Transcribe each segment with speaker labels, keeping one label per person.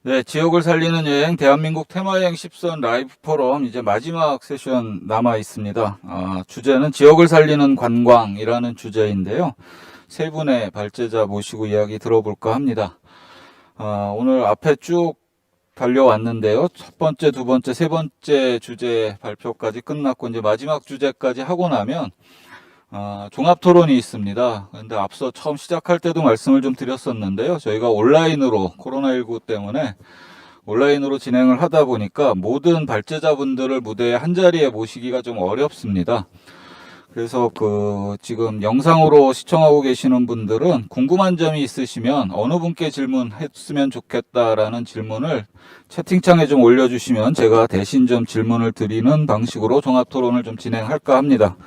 Speaker 1: 네, 지역을 살리는 여행 대한민국 테마여행 10선 라이브 포럼 이제 마지막 세션 남아 있습니다. 주제는 지역을 살리는 관광이라는 주제인데요. 세 분의 발제자 모시고 이야기 들어볼까 합니다. 오늘 앞에 쭉 달려왔는데요. 첫 번째, 두 번째, 세 번째 주제 발표까지 끝났고 이제 마지막 주제까지 하고 나면 종합 토론이 있습니다. 근데 앞서 처음 시작할 때도 말씀을 좀 드렸었는데요. 저희가 온라인으로 코로나19 때문에 온라인으로 진행을 하다 보니까 모든 발제자분들을 무대에 한 자리에 모시기가 좀 어렵습니다. 그래서 지금 영상으로 시청하고 계시는 분들은 궁금한 점이 있으시면 어느 분께 질문했으면 좋겠다라는 질문을 채팅창에 좀 올려주시면 제가 대신 좀 질문을 드리는 방식으로 종합 토론을 좀 진행할까 합니다.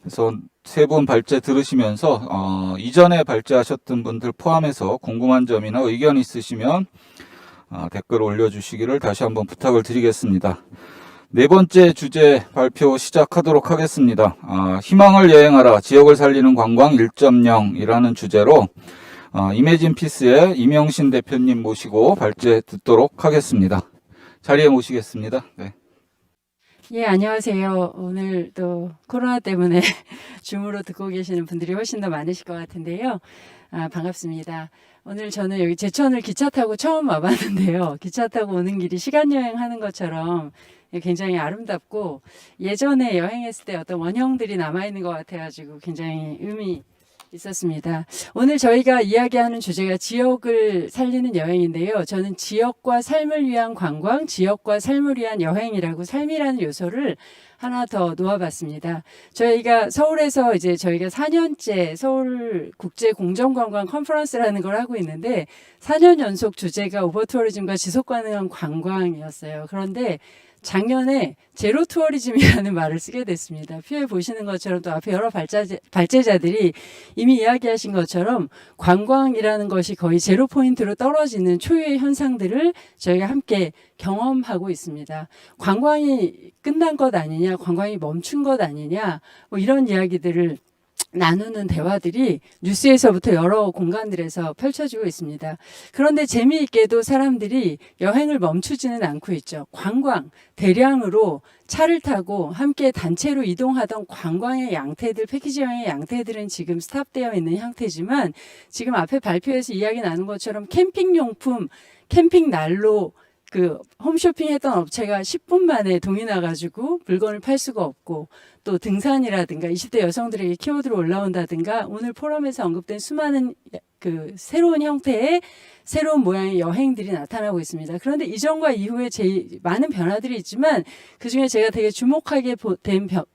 Speaker 1: 그래서 세 분 발제 들으시면서 이전에 발제하셨던 분들 포함해서 궁금한 점이나 의견 있으시면 댓글 올려주시기를 다시 한번 부탁을 드리겠습니다. 네 번째 주제 발표 시작하도록 하겠습니다. 희망을 여행하라 지역을 살리는 관광 1.0이라는 주제로 이매진 피스의 이명신 대표님 모시고 발제 듣도록 하겠습니다. 자리에 모시겠습니다. 네.
Speaker 2: 예, 안녕하세요. 오늘 또 코로나 때문에 줌으로 듣고 계시는 분들이 훨씬 더 많으실 것 같은데요. 반갑습니다. 오늘 저는 여기 제천을 기차 타고 처음 와봤는데요. 기차 타고 오는 길이 시간 여행하는 것처럼 굉장히 아름답고 예전에 여행했을 때 어떤 원형들이 남아있는 것 같아가지고 굉장히 의미 있었습니다. 오늘 저희가 이야기하는 주제가 지역을 살리는 여행인데요. 저는 지역과 삶을 위한 관광, 지역과 삶을 위한 여행이라고 삶이라는 요소를 하나 더 놓아봤습니다. 저희가 서울에서 이제 저희가 4년째 서울 국제 공정관광 컨퍼런스라는 걸 하고 있는데 4년 연속 주제가 오버투어리즘과 지속 가능한 관광이었어요. 그런데 작년에 제로 투어리즘이라는 말을 쓰게 됐습니다. 표에 보시는 것처럼 또 앞에 여러 발제자들이 이미 이야기하신 것처럼 관광이라는 것이 거의 제로 포인트로 떨어지는 초유의 현상들을 저희가 함께 경험하고 있습니다. 관광이 끝난 것 아니냐, 관광이 멈춘 것 아니냐, 뭐 이런 이야기들을 나누는 대화들이 뉴스에서부터 여러 공간들에서 펼쳐지고 있습니다. 그런데 재미있게도 사람들이 여행을 멈추지는 않고 있죠. 관광, 대량으로 차를 타고 함께 단체로 이동하던 관광의 양태들, 패키지 여행의 양태들은 지금 스탑되어 있는 형태지만 지금 앞에 발표에서 이야기 나눈 것처럼 캠핑용품, 캠핑 난로, 홈쇼핑 했던 업체가 10분 만에 동이 나가지고 물건을 팔 수가 없고 또 등산이라든가 20대 여성들에게 키워드로 올라온다든가 오늘 포럼에서 언급된 수많은 새로운 형태의 새로운 모양의 여행들이 나타나고 있습니다. 그런데 이전과 이후에 많은 변화들이 있지만 그중에 제가 되게 주목하게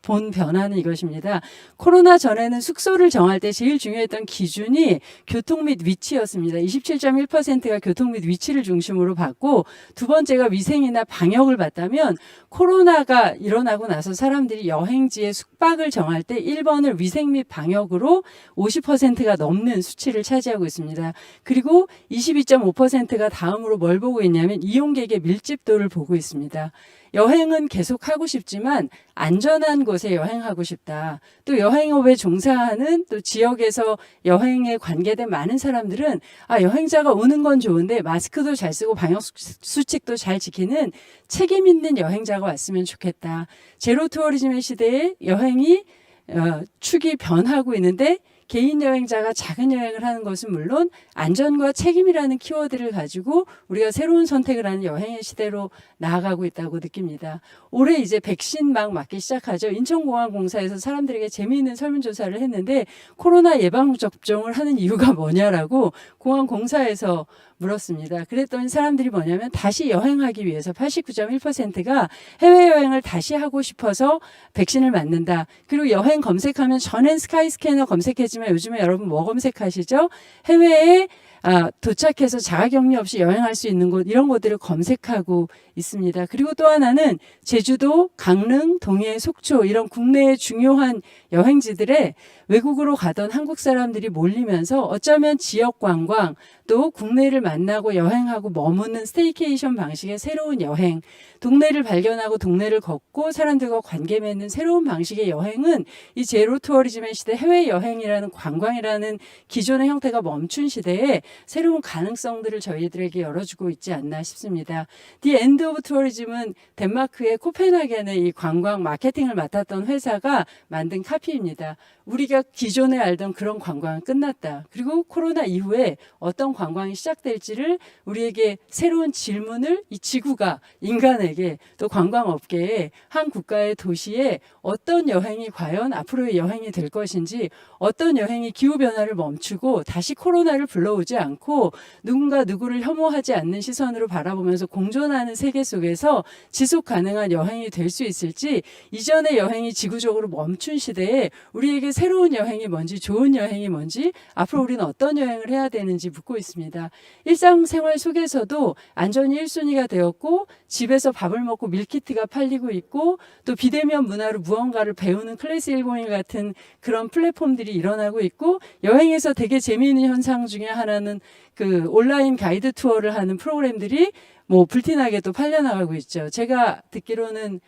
Speaker 2: 본 변화는 이것입니다. 코로나 전에는 숙소를 정할 때 제일 중요했던 기준이 교통 및 위치였습니다. 27.1%가 교통 및 위치를 중심으로 봤고 두 번째가 위생이나 방역을 봤다면 코로나가 일어나고 나서 사람들이 여행지의 숙박을 정할 때 1번을 위생 및 방역으로 50%가 넘는 수치를 차지하고 있습니다. 그리고 22.5%가 다음으로 뭘 보고 있냐면 이용객의 밀집도를 보고 있습니다. 여행은 계속 하고 싶지만 안전한 곳에 여행하고 싶다. 또 여행업에 종사하는 또 지역에서 여행에 관계된 많은 사람들은 여행자가 오는 건 좋은데 마스크도 잘 쓰고 방역 수칙도 잘 지키는 책임 있는 여행자가 왔으면 좋겠다. 제로 투어리즘의 시대에 여행이 축이 변하고 있는데 개인 여행자가 작은 여행을 하는 것은 물론 안전과 책임이라는 키워드를 가지고 우리가 새로운 선택을 하는 여행의 시대로 나아가고 있다고 느낍니다. 올해 이제 백신 막 맞기 시작하죠. 인천공항공사에서 사람들에게 재미있는 설문조사를 했는데 코로나 예방접종을 하는 이유가 뭐냐라고 공항공사에서 물었습니다. 그랬더니 사람들이 뭐냐면 다시 여행하기 위해서 89.1%가 해외여행을 다시 하고 싶어서 백신을 맞는다. 그리고 여행 검색하면 전엔 스카이스캐너 검색했지만 요즘에 여러분 뭐 검색하시죠? 해외에 도착해서 자가격리 없이 여행할 수 있는 곳 이런 곳들을 검색하고 있습니다. 그리고 또 하나는 제주도, 강릉, 동해, 속초 이런 국내의 중요한 여행지들에 외국으로 가던 한국 사람들이 몰리면서 어쩌면 지역 관광 또 국내를 만나고 여행하고 머무는 스테이케이션 방식의 새로운 여행, 동네를 발견하고 동네를 걷고 사람들과 관계 맺는 새로운 방식의 여행은 이 제로 투어리즘의 시대, 해외 여행이라는 관광이라는 기존의 형태가 멈춘 시대에 새로운 가능성들을 저희들에게 열어주고 있지 않나 싶습니다. The End of Tourism은 덴마크의 코펜하겐의 이 관광 마케팅을 맡았던 회사가 만든 카피입니다. 우리가 기존에 알던 그런 관광은 끝났다. 그리고 코로나 이후에 어떤 관광이 시작될지를 우리에게 새로운 질문을 이 지구가 인간에게 또 관광업계에 한 국가의 도시에 어떤 여행이 과연 앞으로의 여행이 될 것인지, 어떤 여행이 기후변화를 멈추고 다시 코로나를 불러오지 않고 누군가 누구를 혐오하지 않는 시선으로 바라보면서 공존하는 세계 속에서 지속 가능한 여행이 될 수 있을지, 이전의 여행이 지구적으로 멈춘 시대에 우리에게 새로운 여행이 뭔지, 좋은 여행이 뭔지, 앞으로 우리는 어떤 여행을 해야 되는지 묻고 있습니다. 일상생활 속에서도 안전이 1순위가 되었고 집에서 밥을 먹고 밀키트가 팔리고 있고 또 비대면 문화로 무언가를 배우는 클래스 101 같은 그런 플랫폼들이 일어나고 있고, 여행에서 되게 재미있는 현상 중에 하나는 그 온라인 가이드 투어를 하는 프로그램들이 뭐 불티나게 또 팔려나가고 있죠. 제가 듣기로는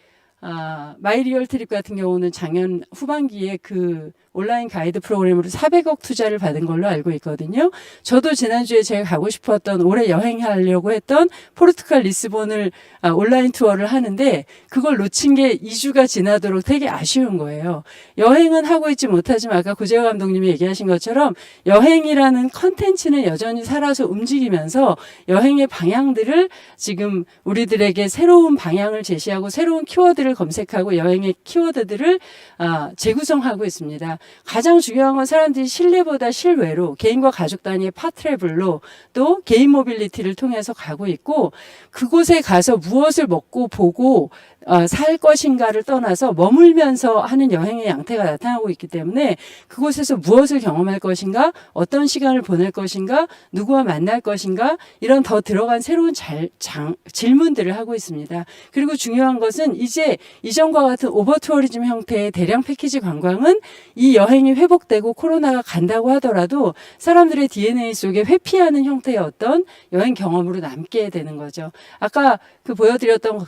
Speaker 2: 마이 리얼 트립 같은 경우는 작년 후반기에 그 온라인 가이드 프로그램으로 400억 투자를 받은 걸로 알고 있거든요. 저도 지난주에 제가 가고 싶었던, 올해 여행하려고 했던 포르투갈 리스본을 온라인 투어를 하는데 그걸 놓친 게 2주가 지나도록 되게 아쉬운 거예요. 여행은 하고 있지 못하지만 아까 구재호 감독님이 얘기하신 것처럼 여행이라는 컨텐츠는 여전히 살아서 움직이면서 여행의 방향들을 지금 우리들에게 새로운 방향을 제시하고 새로운 키워드를 검색하고 여행의 키워드들을 재구성하고 있습니다. 가장 중요한 건 사람들이 실내보다 실외로 개인과 가족 단위의 파트래블로 또 개인 모빌리티를 통해서 가고 있고, 그곳에 가서 무엇을 먹고 보고 살 것인가를 떠나서 머물면서 하는 여행의 양태가 나타나고 있기 때문에 그곳에서 무엇을 경험할 것인가, 어떤 시간을 보낼 것인가, 누구와 만날 것인가, 이런 더 들어간 새로운 질문들을 하고 있습니다. 그리고 중요한 것은 이제 이전과 같은 오버투어리즘 형태의 대량 패키지 관광은 이 여행이 회복되고 코로나가 간다고 하더라도 사람들의 DNA 속에 회피하는 형태의 어떤 여행 경험으로 남게 되는 거죠. 아까 그 보여드렸던 것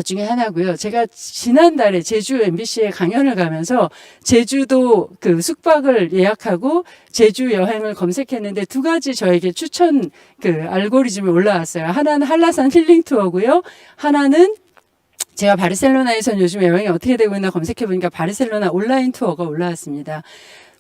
Speaker 2: 중에 하나고요. 제가 지난달에 제주 MBC에 강연을 가면서 제주도 그 숙박을 예약하고 제주 여행을 검색했는데 두 가지 저에게 추천 그 알고리즘이 올라왔어요. 하나는 한라산 힐링 투어고요. 하나는 제가 바르셀로나에선 요즘 여행이 어떻게 되고 있나 검색해보니까 바르셀로나 온라인 투어가 올라왔습니다.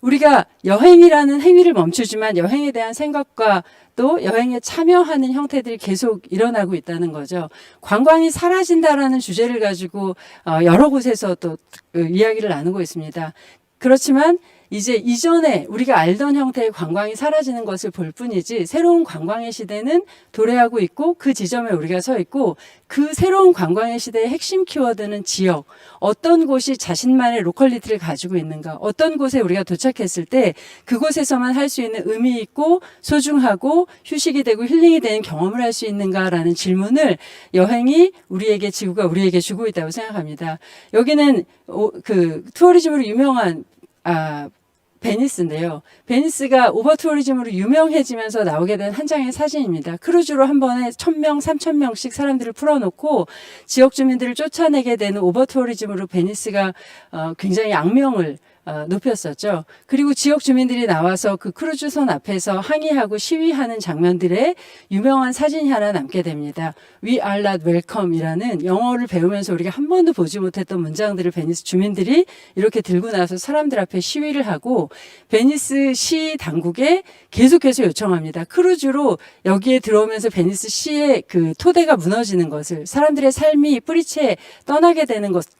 Speaker 2: 우리가 여행이라는 행위를 멈추지만 여행에 대한 생각과 또 여행에 참여하는 형태들이 계속 일어나고 있다는 거죠. 관광이 사라진다라는 주제를 가지고 여러 곳에서 또 이야기를 나누고 있습니다. 그렇지만 이제 이전에 우리가 알던 형태의 관광이 사라지는 것을 볼 뿐이지 새로운 관광의 시대는 도래하고 있고 그 지점에 우리가 서 있고, 그 새로운 관광의 시대의 핵심 키워드는 지역, 어떤 곳이 자신만의 로컬리티를 가지고 있는가, 어떤 곳에 우리가 도착했을 때 그곳에서만 할 수 있는 의미 있고 소중하고 휴식이 되고 힐링이 되는 경험을 할 수 있는가라는 질문을 여행이 우리에게, 지구가 우리에게 주고 있다고 생각합니다. 여기는 그 투어리즘으로 유명한 베니스인데요. 베니스가 오버투어리즘으로 유명해지면서 나오게 된 한 장의 사진입니다. 크루즈로 한 번에 1,000명, 3,000명씩 사람들을 풀어놓고 지역 주민들을 쫓아내게 되는 오버투어리즘으로 베니스가 굉장히 악명을 높였었죠. 그리고 지역 주민들이 나와서 그 크루즈선 앞에서 항의하고 시위하는 장면들의 유명한 사진이 하나 남게 됩니다. We are not welcome 이라는 영어를 배우면서 우리가 한 번도 보지 못했던 문장들을 베니스 주민들이 이렇게 들고 나서 사람들 앞에 시위를 하고, 베니스 시 당국에 계속해서 요청합니다. 크루즈로 여기에 들어오면서 베니스 시의 그 토대가 무너지는 것을, 사람들의 삶이 뿌리채 떠나게 되는 것을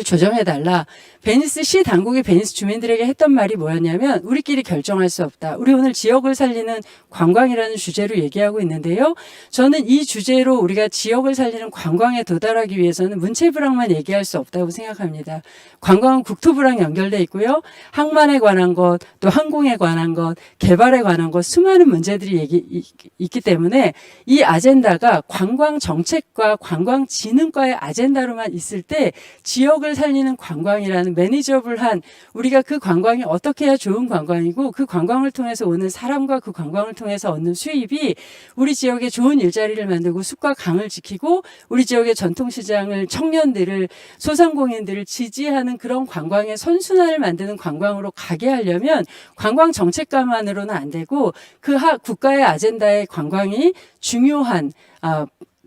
Speaker 2: 조정해달라. 베니스 시 당국이 베니스 주민들에게 했던 말이 뭐였냐면, 우리끼리 결정할 수 없다. 우리 오늘 지역을 살리는 관광이라는 주제로 얘기하고 있는데요. 저는 이 주제로 우리가 지역을 살리는 관광에 도달하기 위해서는 문체부랑만 얘기할 수 없다고 생각합니다. 관광은 국토부랑 연결돼 있고요. 항만에 관한 것, 또 항공에 관한 것, 개발에 관한 것, 수많은 문제들이 있기 때문에 이 아젠다가 관광 정책과 관광 진흥과의 아젠다로만 있을 때 지역 지역을 살리는 관광이라는 매니저블한 우리가 그 관광이 어떻게 해야 좋은 관광이고 그 관광을 통해서 오는 사람과 그 관광을 통해서 얻는 수입이 우리 지역에 좋은 일자리를 만들고 숲과 강을 지키고 우리 지역의 전통시장을 청년들을 소상공인들을 지지하는 그런 관광의 선순환을 만드는 관광으로 가게 하려면 관광 정책가만으로는 안 되고 그 국가의 아젠다에 관광이 중요한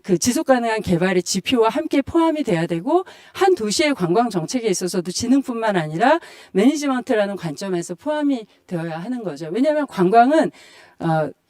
Speaker 2: 그 지속 가능한 개발의 지표와 함께 포함이 돼야 되고 한 도시의 관광 정책에 있어서도 지능뿐만 아니라 매니지먼트라는 관점에서 포함이 되어야 하는 거죠. 왜냐하면 관광은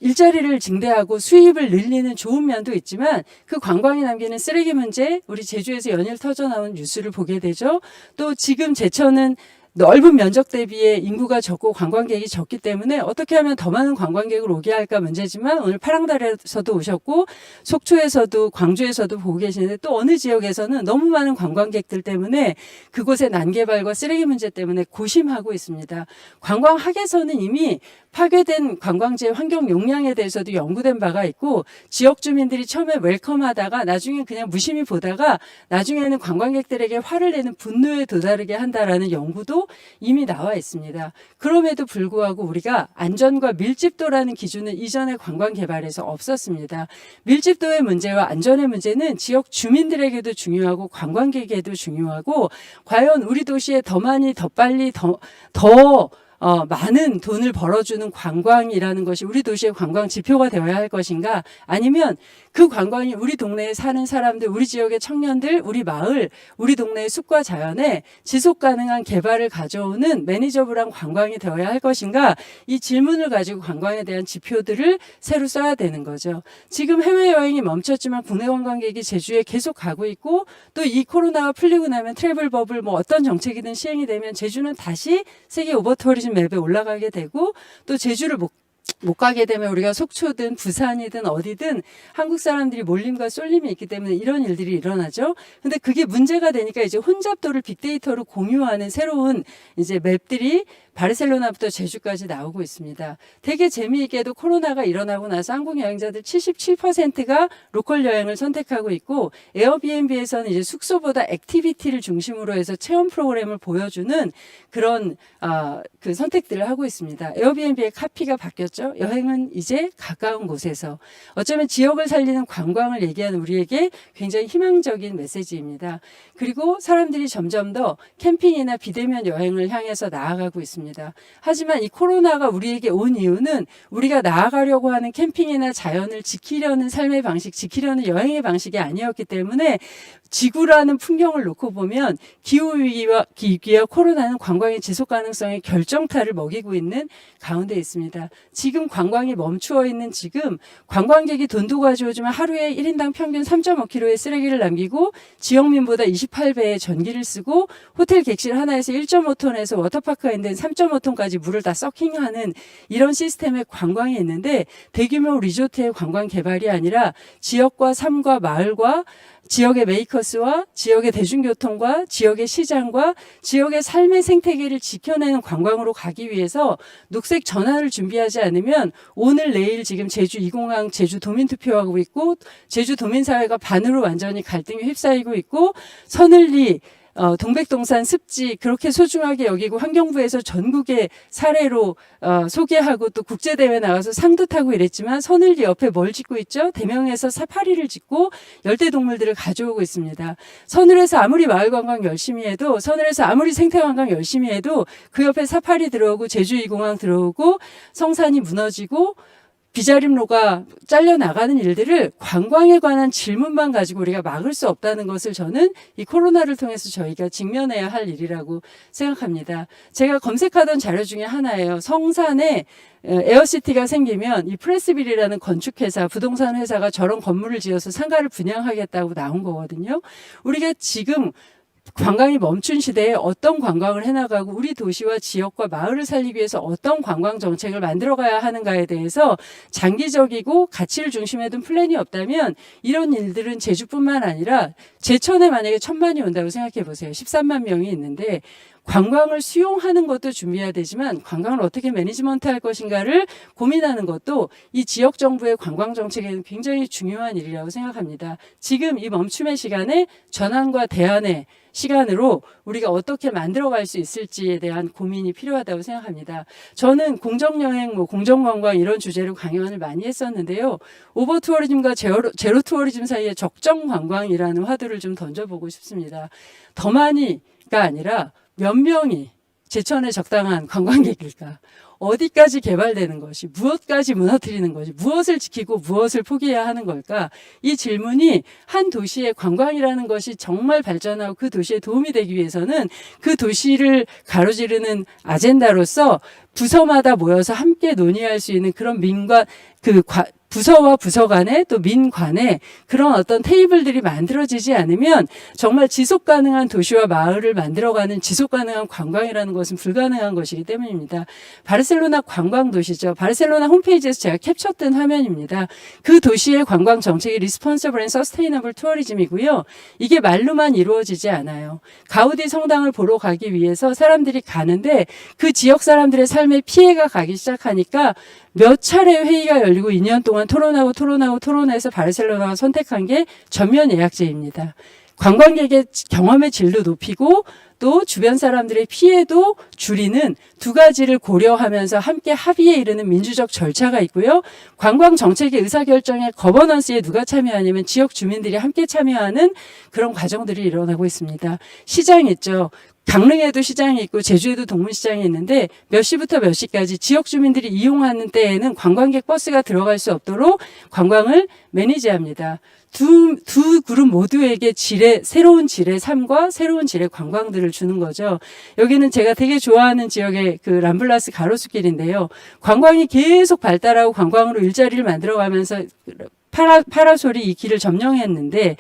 Speaker 2: 일자리를 증대하고 수입을 늘리는 좋은 면도 있지만 그 관광이 남기는 쓰레기 문제, 우리 제주에서 연일 터져나온 뉴스를 보게 되죠. 또 지금 제천은 넓은 면적 대비에 인구가 적고 관광객이 적기 때문에 어떻게 하면 더 많은 관광객을 오게 할까 문제지만 오늘 파랑달에서도 오셨고 속초에서도 광주에서도 보고 계시는데 또 어느 지역에서는 너무 많은 관광객들 때문에 그곳의 난개발과 쓰레기 문제 때문에 고심하고 있습니다. 관광학에서는 이미 파괴된 관광지의 환경 용량에 대해서도 연구된 바가 있고 지역 주민들이 처음에 웰컴하다가 나중에 그냥 무심히 보다가 나중에는 관광객들에게 화를 내는 분노에 도달하게 한다라는 연구도 이미 나와 있습니다. 그럼에도 불구하고 우리가 안전과 밀집도라는 기준은 이전의 관광 개발에서 없었습니다. 밀집도의 문제와 안전의 문제는 지역 주민들에게도 중요하고 관광객에게도 중요하고 과연 우리 도시에 더 많이 더 빨리 더 많은 돈을 벌어주는 관광이라는 것이 우리 도시의 관광 지표가 되어야 할 것인가 아니면 그 관광이 우리 동네에 사는 사람들, 우리 지역의 청년들, 우리 마을, 우리 동네의 숲과 자연에 지속 가능한 개발을 가져오는 매니저블한 관광이 되어야 할 것인가 이 질문을 가지고 관광에 대한 지표들을 새로 써야 되는 거죠. 지금 해외여행이 멈췄지만 국내 관광객이 제주에 계속 가고 있고 또 이 코로나가 풀리고 나면 트래블 버블 뭐 어떤 정책이든 시행이 되면 제주는 다시 세계 오버투어리즘 맵에 올라가게 되고 또 제주를 못 가게 되면 우리가 속초든 부산이든 어디든 한국 사람들이 몰림과 쏠림이 있기 때문에 이런 일들이 일어나죠. 근데 그게 문제가 되니까 이제 혼잡도를 빅데이터로 공유하는 새로운 이제 맵들이 바르셀로나부터 제주까지 나오고 있습니다. 되게 재미있게도 코로나가 일어나고 나서 한국 여행자들 77%가 로컬 여행을 선택하고 있고 에어비앤비에서는 이제 숙소보다 액티비티를 중심으로 해서 체험 프로그램을 보여주는 그런 그 선택들을 하고 있습니다. 에어비앤비의 카피가 바뀌었죠. 여행은 이제 가까운 곳에서 어쩌면 지역을 살리는 관광을 얘기하는 우리에게 굉장히 희망적인 메시지입니다. 그리고 사람들이 점점 더 캠핑이나 비대면 여행을 향해서 나아가고 있습니다. 하지만 이 코로나가 우리에게 온 이유는 우리가 나아가려고 하는 캠핑이나 자연을 지키려는 삶의 방식, 지키려는 여행의 방식이 아니었기 때문에 지구라는 풍경을 놓고 보면 기후위기와 코로나는 관광의 지속 가능성의 결정타를 먹이고 있는 가운데 있습니다. 지금 관광이 멈추어 있는 지금 관광객이 돈도 가져오지만 하루에 1인당 평균 3.5kg의 쓰레기를 남기고 지역민보다 28배의 전기를 쓰고 호텔 객실 하나에서 1.5톤에서 워터파크가 있는 3.5톤까지 물을 다 서킹하는 이런 시스템의 관광이 있는데 대규모 리조트의 관광 개발이 아니라 지역과 삶과 마을과 지역의 메이커스와 지역의 대중교통과 지역의 시장과 지역의 삶의 생태계를 지켜내는 관광으로 가기 위해서 녹색 전환을 준비하지 않으면 오늘 내일 지금 제주 2공항 제주 도민투표하고 있고 제주 도민사회가 반으로 완전히 갈등에 휩싸이고 있고 서늘리 동백동산 습지 그렇게 소중하게 여기고 환경부에서 전국의 사례로 소개하고 또 국제대회 나가서 상도 타고 이랬지만 서늘리 옆에 뭘 짓고 있죠? 대명에서 사파리를 짓고 열대동물들을 가져오고 있습니다. 서늘에서 아무리 마을관광 열심히 해도 서늘에서 아무리 생태관광 열심히 해도 그 옆에 사파리 들어오고 제주 2공항 들어오고 성산이 무너지고 비자림로가 잘려나가는 일들을 관광에 관한 질문만 가지고 우리가 막을 수 없다는 것을 저는 이 코로나를 통해서 저희가 직면해야 할 일이라고 생각합니다. 제가 검색하던 자료 중에 하나예요. 성산에 에어시티가 생기면 이 프레스빌이라는 건축회사, 부동산 회사가 저런 건물을 지어서 상가를 분양하겠다고 나온 거거든요. 우리가 지금 관광이 멈춘 시대에 어떤 관광을 해나가고 우리 도시와 지역과 마을을 살리기 위해서 어떤 관광 정책을 만들어가야 하는가에 대해서 장기적이고 가치를 중심에 둔 플랜이 없다면 이런 일들은 제주뿐만 아니라 제천에 만약에 1,000만이 온다고 생각해 보세요. 13만 명이 있는데 관광을 수용하는 것도 준비해야 되지만 관광을 어떻게 매니지먼트 할 것인가를 고민하는 것도 이 지역 정부의 관광 정책에는 굉장히 중요한 일이라고 생각합니다. 지금 이 멈춤의 시간에 전환과 대안의 시간으로 우리가 어떻게 만들어갈 수 있을지에 대한 고민이 필요하다고 생각합니다. 저는 공정여행, 공정관광 이런 주제로 강연을 많이 했었는데요. 오버 투어리즘과 제로 투어리즘 사이에 적정 관광이라는 화두를 좀 던져보고 싶습니다. 더 많이가 아니라 몇 명이 제천에 적당한 관광객일까? 어디까지 개발되는 것이, 무엇까지 무너뜨리는 것이, 무엇을 지키고 무엇을 포기해야 하는 걸까? 이 질문이 한 도시의 관광이라는 것이 정말 발전하고 그 도시에 도움이 되기 위해서는 그 도시를 가로지르는 아젠다로서 부서마다 모여서 함께 논의할 수 있는 그런 부서와 부서 간에 또 민 간에 그런 어떤 테이블들이 만들어지지 않으면 정말 지속 가능한 도시와 마을을 만들어가는 지속 가능한 관광이라는 것은 불가능한 것이기 때문입니다. 바르셀로나 관광 도시죠. 바르셀로나 홈페이지에서 제가 캡처된 화면입니다. 그 도시의 관광 정책이 Responsible and Sustainable Tourism이고요. 이게 말로만 이루어지지 않아요. 가우디 성당을 보러 가기 위해서 사람들이 가는데 그 지역 사람들의 삶에 피해가 가기 시작하니까 몇 차례 회의가 열리고 2년 동안 토론해서 바르셀로나가 선택한 게 전면 예약제입니다. 관광객의 경험의 질도 높이고 또 주변 사람들의 피해도 줄이는 두 가지를 고려하면서 함께 합의에 이르는 민주적 절차가 있고요. 관광 정책의 의사결정에 거버넌스에 누가 참여하냐면 지역 주민들이 함께 참여하는 그런 과정들이 일어나고 있습니다. 시장이 있죠. 강릉에도 시장이 있고 제주에도 동문시장이 있는데 몇 시부터 몇 시까지 지역 주민들이 이용하는 때에는 관광객 버스가 들어갈 수 없도록 관광을 매니지합니다. 두 그룹 모두에게 새로운 질의 삶과 새로운 질의 관광들을 주는 거죠. 여기는 제가 되게 좋아하는 지역의 그 람블라스 가로수길인데요. 관광이 계속 발달하고 관광으로 일자리를 만들어가면서 파라솔이 이 길을 점령했는데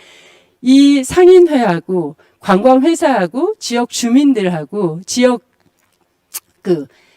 Speaker 2: 이 상인회하고 관광회사하고 지역 주민들하고 지역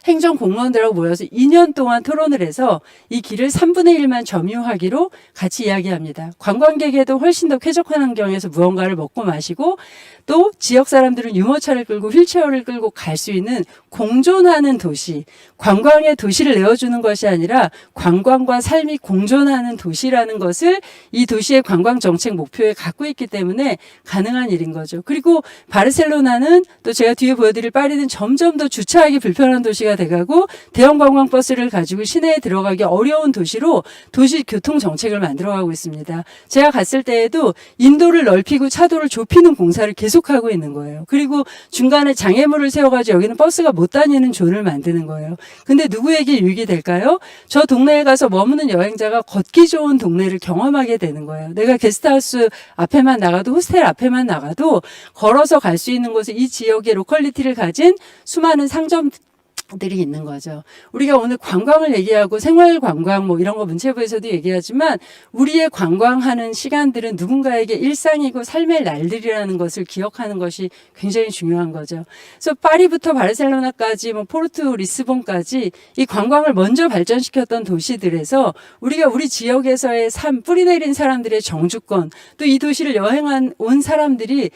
Speaker 2: 행정공무원들하고 모여서 2년 동안 토론을 해서 이 길을 3분의 1만 점유하기로 같이 이야기합니다. 관광객에도 훨씬 더 쾌적한 환경에서 무언가를 먹고 마시고 또 지역 사람들은 유모차를 끌고 휠체어를 끌고 갈 수 있는 공존하는 도시, 관광의 도시를 내어주는 것이 아니라 관광과 삶이 공존하는 도시라는 것을 이 도시의 관광 정책 목표에 갖고 있기 때문에 가능한 일인 거죠. 그리고 바르셀로나는 또 제가 뒤에 보여드릴 파리는 점점 더 주차하기 불편한 도시가 돼가고 대형 관광버스를 가지고 시내에 들어가기 어려운 도시로 도시 교통 정책을 만들어가고 있습니다. 제가 갔을 때에도 인도를 넓히고 차도를 좁히는 공사를 계속하고 있는 거예요. 그리고 중간에 장애물을 세워가지고 여기는 버스가 못 다니는 존을 만드는 거예요. 근데 누구에게 유익이 될까요? 저 동네에 가서 머무는 여행자가 걷기 좋은 동네를 경험하게 되는 거예요. 내가 게스트하우스 앞에만 나가도 호스텔 앞에만 나가도 걸어서 갈 수 있는 곳에 이 지역의 로컬리티를 가진 수많은 상점들이 있는 거죠. 우리가 오늘 관광을 얘기하고 생활관광 이런 거 문체부에서도 얘기하지만 우리의 관광하는 시간들은 누군가에게 일상이고 삶의 날들이라는 것을 기억하는 것이 굉장히 중요한 거죠. 그래서 파리부터 바르셀로나까지 포르투, 리스본까지 이 관광을 먼저 발전시켰던 도시들에서 우리가 우리 지역에서의 삶, 뿌리내린 사람들의 정주권, 또 이 도시를 온 사람들이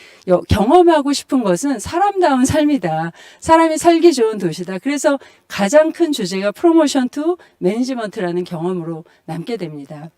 Speaker 2: 경험하고 싶은 것은 사람다운 삶이다. 사람이 살기 좋은 도시다. 그래서 가장 큰 주제가 프로모션 투 매니지먼트라는 경험으로 남게 됩니다.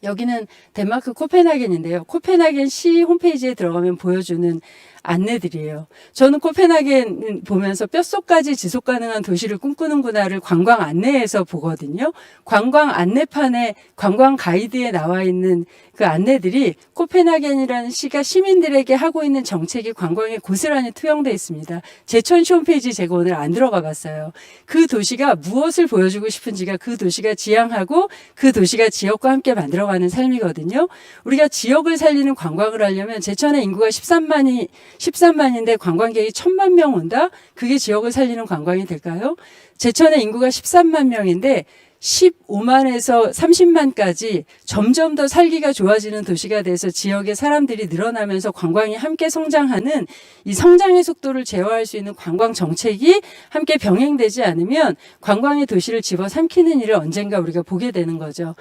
Speaker 2: 여기는 덴마크 코펜하겐인데요. 코펜하겐 시 홈페이지에 들어가면 보여주는 안내들이에요. 저는 코펜하겐 보면서 뼛속까지 지속 가능한 도시를 꿈꾸는구나를 관광 안내에서 보거든요. 관광 안내판에 관광 가이드에 나와 있는 그 안내들이 코펜하겐이라는 시가 시민들에게 하고 있는 정책이 관광에 고스란히 투영되어 있습니다. 제천시 홈페이지 제가 오늘 안 들어가 봤어요. 그 도시가 무엇을 보여주고 싶은지가 그 도시가 지향하고 그 도시가 지역과 함께 만들어가는 삶이거든요. 우리가 지역을 살리는 관광을 하려면 제천의 인구가 13만인데 관광객이 1,000만 명 온다? 그게 지역을 살리는 관광이 될까요? 제천의 인구가 13만 명인데 15만에서 30만까지 점점 더 살기가 좋아지는 도시가 돼서 지역의 사람들이 늘어나면서 관광이 함께 성장하는 이 성장의 속도를 제어할 수 있는 관광 정책이 함께 병행되지 않으면 관광의 도시를 집어삼키는 일을 언젠가 우리가 보게 되는 거죠.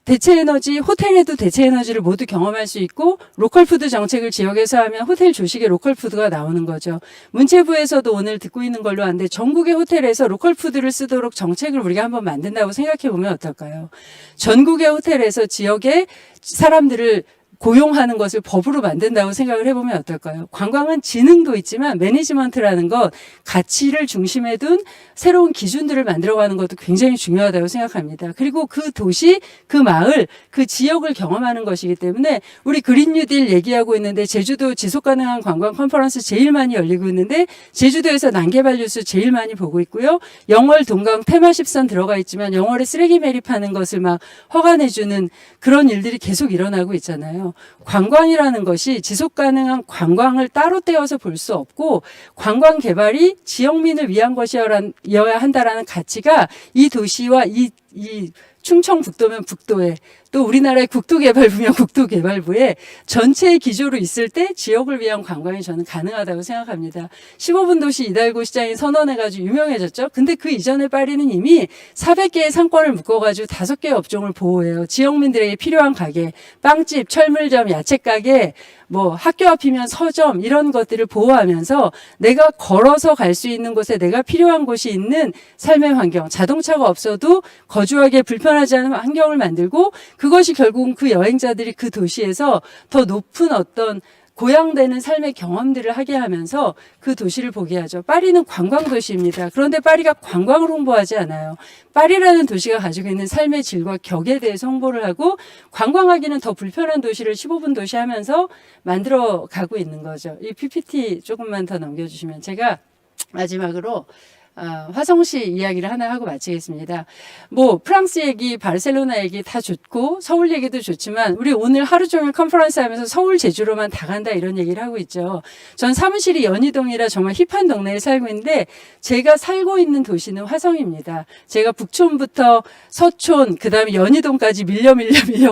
Speaker 2: 대체에너지, 호텔에도 대체에너지를 모두 경험할 수 있고 로컬푸드 정책을 지역에서 하면 호텔 조식에 로컬푸드가 나오는 거죠. 문체부에서도 오늘 듣고 있는 걸로 아는데 전국의 호텔에서 로컬푸드를 쓰도록 정책을 우리가 한번 만든다고 생각해 보면 어떨까요? 전국의 호텔에서 지역의 사람들을 고용하는 것을 법으로 만든다고 생각을 해보면 어떨까요? 관광은 지능도 있지만 매니지먼트라는 것, 가치를 중심에 둔 새로운 기준들을 만들어가는 것도 굉장히 중요하다고 생각합니다. 그리고 그 도시, 그 마을, 그 지역을 경험하는 것이기 때문에 우리 그린 뉴딜 얘기하고 있는데 제주도 지속가능한 관광 컨퍼런스 제일 많이 열리고 있는데 제주도에서 난개발 뉴스 제일 많이 보고 있고요. 영월 동강 테마 10선 들어가 있지만 영월에 쓰레기 매립하는 것을 막 허가내주는 그런 일들이 계속 일어나고 있잖아요. 관광이라는 것이 지속가능한 관광을 따로 떼어서 볼 수 없고 관광 개발이 지역민을 위한 것이어야 한다라는 가치가 이 도시와 이 충청북도면 북도에 또 우리나라의 국토개발부면 국토개발부에 전체의 기조로 있을 때 지역을 위한 관광이 저는 가능하다고 생각합니다. 15분 도시 이달고 시장이 선언해가지고 유명해졌죠. 근데 그 이전에 파리는 이미 400개의 상권을 묶어가지고 5개의 업종을 보호해요. 지역민들에게 필요한 가게, 빵집, 철물점, 야채가게, 뭐 학교 앞이면 서점 이런 것들을 보호하면서 내가 걸어서 갈 수 있는 곳에 내가 필요한 곳이 있는 삶의 환경, 자동차가 없어도 거주하기에 불편하지 않은 환경을 만들고 그것이 결국은 그 여행자들이 그 도시에서 더 높은 어떤 고양되는 삶의 경험들을 하게 하면서 그 도시를 보게 하죠. 파리는 관광 도시입니다. 그런데 파리가 관광을 홍보하지 않아요. 파리라는 도시가 가지고 있는 삶의 질과 격에 대해서 홍보를 하고 관광하기는 더 불편한 도시를 15분 도시 하면서 만들어 가고 있는 거죠. 이 PPT 조금만 더 넘겨주시면 제가 마지막으로 화성시 이야기를 하나 하고 마치겠습니다. 뭐 프랑스 얘기, 바르셀로나 얘기 다 좋고 서울 얘기도 좋지만 우리 오늘 하루 종일 컨퍼런스 하면서 서울, 제주로만 다 간다 이런 얘기를 하고 있죠. 전 사무실이 연희동이라 정말 힙한 동네에 살고 있는데 제가 살고 있는 도시는 화성입니다. 제가 북촌부터 서촌 그다음에 연희동까지 밀려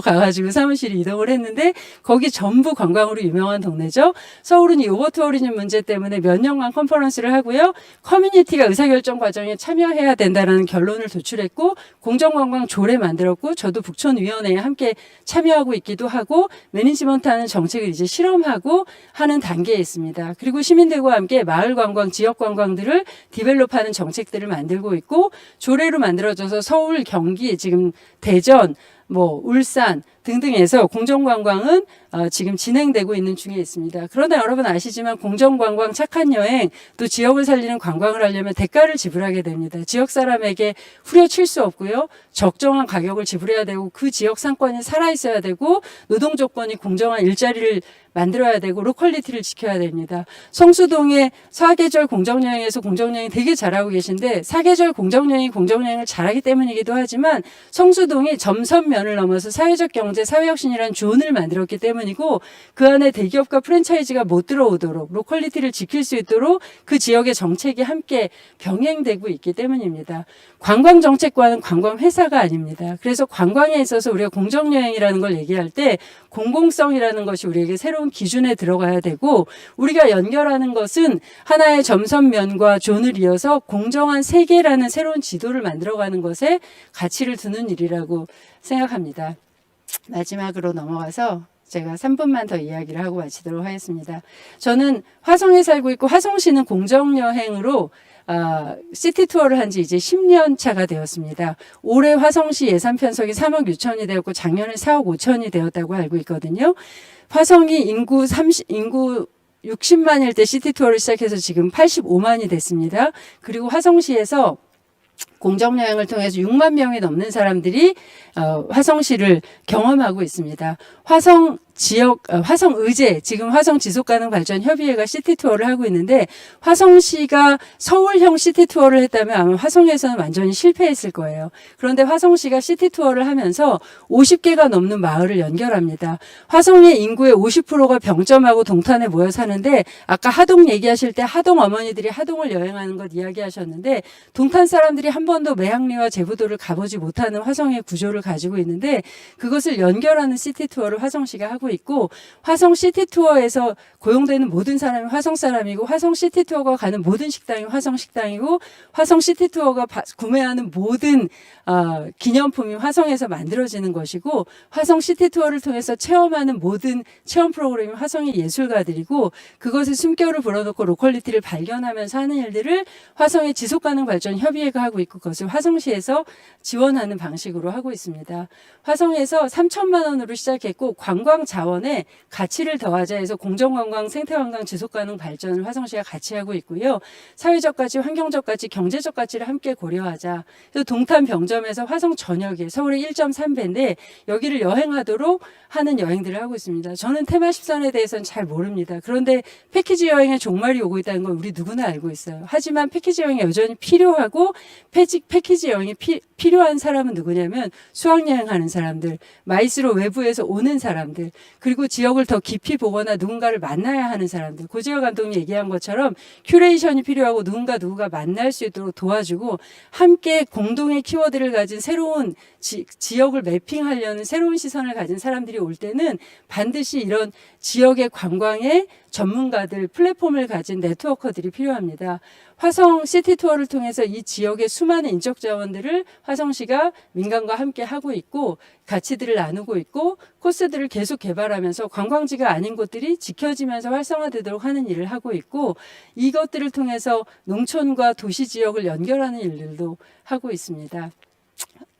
Speaker 2: 가가지고 사무실이 이동을 했는데 거기 전부 관광으로 유명한 동네죠. 서울은 이 오버투어리즘 문제 때문에 몇 년간 컨퍼런스를 하고요. 커뮤니티가 의사결정 과정에 참여해야 된다는 결론을 도출했고 공정관광 조례 만들었고 저도 북촌위원회에 함께 참여하고 있기도 하고 매니지먼트하는 정책을 이제 실험하고 하는 단계에 있습니다. 그리고 시민들과 함께 마을관광, 지역관광들을 디벨롭하는 정책들을 만들고 있고 조례로 만들어져서 서울, 경기, 지금 대전, 뭐 울산 등등에서 공정관광은 지금 진행되고 있는 중에 있습니다. 그러나 여러분 아시지만 공정관광, 착한 여행, 또 지역을 살리는 관광을 하려면 대가를 지불하게 됩니다. 지역 사람에게 후려칠 수 없고요. 적정한 가격을 지불해야 되고 그 지역 상권이 살아있어야 되고 노동 조건이 공정한 일자리를 만들어야 되고 로컬리티를 지켜야 됩니다. 성수동의 사계절 공정여행에서 공정여행 되게 잘하고 계신데 사계절 공정여행을 잘하기 때문이기도 하지만 성수동이 점선면을 넘어서 사회적 경제, 사회혁신이라는 존을 만들었기 때문이고 그 안에 대기업과 프랜차이즈가 못 들어오도록 로컬리티를 지킬 수 있도록 그 지역의 정책이 함께 병행되고 있기 때문입니다. 관광정책과는 관광회사가 아닙니다. 그래서 관광에 있어서 우리가 공정여행이라는 걸 얘기할 때 공공성이라는 것이 우리에게 새로운 기준에 들어가야 되고 우리가 연결하는 것은 하나의 점선면과 존을 이어서 공정한 세계라는 새로운 지도를 만들어가는 것에 가치를 두는 일이라고 생각합니다. 마지막으로 넘어가서 제가 3분만 더 이야기를 하고 마치도록 하겠습니다. 저는 화성에 살고 있고 화성시는 공정여행으로 시티 투어를 한 지 이제 10년 차가 되었습니다. 올해 화성시 예산 편성이 3억 6천이 되었고 작년에 4억 5천이 되었다고 알고 있거든요. 화성이 인구 60만일 때 시티 투어를 시작해서 지금 85만이 됐습니다. 그리고 화성시에서 공정여행을 통해서 6만 명이 넘는 사람들이 화성시를 경험하고 있습니다. 화성 지역, 화성의제, 지금 화성 지속가능발전협의회가 시티투어를 하고 있는데 화성시가 서울형 시티투어를 했다면 아마 화성에서는 완전히 실패했을 거예요. 그런데 화성시가 시티투어를 하면서 50개가 넘는 마을을 연결합니다. 화성의 인구의 50%가 병점하고 동탄에 모여 사는데 아까 하동 얘기하실 때 하동 어머니들이 하동을 여행하는 것 이야기하셨는데 동탄 사람들이 한 번도 매항리와 제부도를 가보지 못하는 화성의 구조를 가지고 있는데 그것을 연결하는 시티투어를 화성시가 하고 하고 있고, 화성 시티 투어에서 고용되는 모든 사람이 화성 사람이고, 화성 시티 투어가 가는 모든 식당이 화성 식당이고, 화성 시티 투어가 구매하는 모든 기념품이 화성에서 만들어지는 것이고, 화성 시티 투어를 통해서 체험하는 모든 체험 프로그램이 화성의 예술가들이고, 그것에 숨결을 불어넣고 로컬리티를 발견하면서 하는 일들을 화성의 지속가능 발전 협의회가 하고 있고, 그것을 화성시에서 지원하는 방식으로 하고 있습니다. 화성에서 3천만 원으로 시작했고, 관광 자원에 가치를 더하자 해서 공정관광, 생태관광, 지속가능 발전을 화성시가 같이 하고 있고요. 사회적 가치, 환경적 가치, 경제적 가치를 함께 고려하자. 그래서 동탄 병점에서 화성 전역에 서울의 1.3배인데 여기를 여행하도록 하는 여행들을 하고 있습니다. 저는 테마 14에 대해서는 잘 모릅니다. 그런데 패키지 여행의 종말이 오고 있다는 건 우리 누구나 알고 있어요. 하지만 패키지 여행이 여전히 필요하고, 패키지 여행이 필요한 사람은 누구냐면 수학여행하는 사람들, 마이스로 외부에서 오는 사람들, 그리고 지역을 더 깊이 보거나 누군가를 만나야 하는 사람들. 고재열 감독님 얘기한 것처럼 큐레이션이 필요하고 누가 만날 수 있도록 도와주고, 함께 공동의 키워드를 가진 새로운 지역을 매핑하려는 새로운 시선을 가진 사람들이 올 때는 반드시 이런 지역의 관광의 전문가들, 플랫폼을 가진 네트워커들이 필요합니다. 화성 시티 투어를 통해서 이 지역의 수많은 인적 자원들을 화성시가 민간과 함께 하고 있고, 가치들을 나누고 있고, 코스들을 계속 개발하면서 관광지가 아닌 곳들이 지켜지면서 활성화되도록 하는 일을 하고 있고, 이것들을 통해서 농촌과 도시 지역을 연결하는 일들도 하고 있습니다.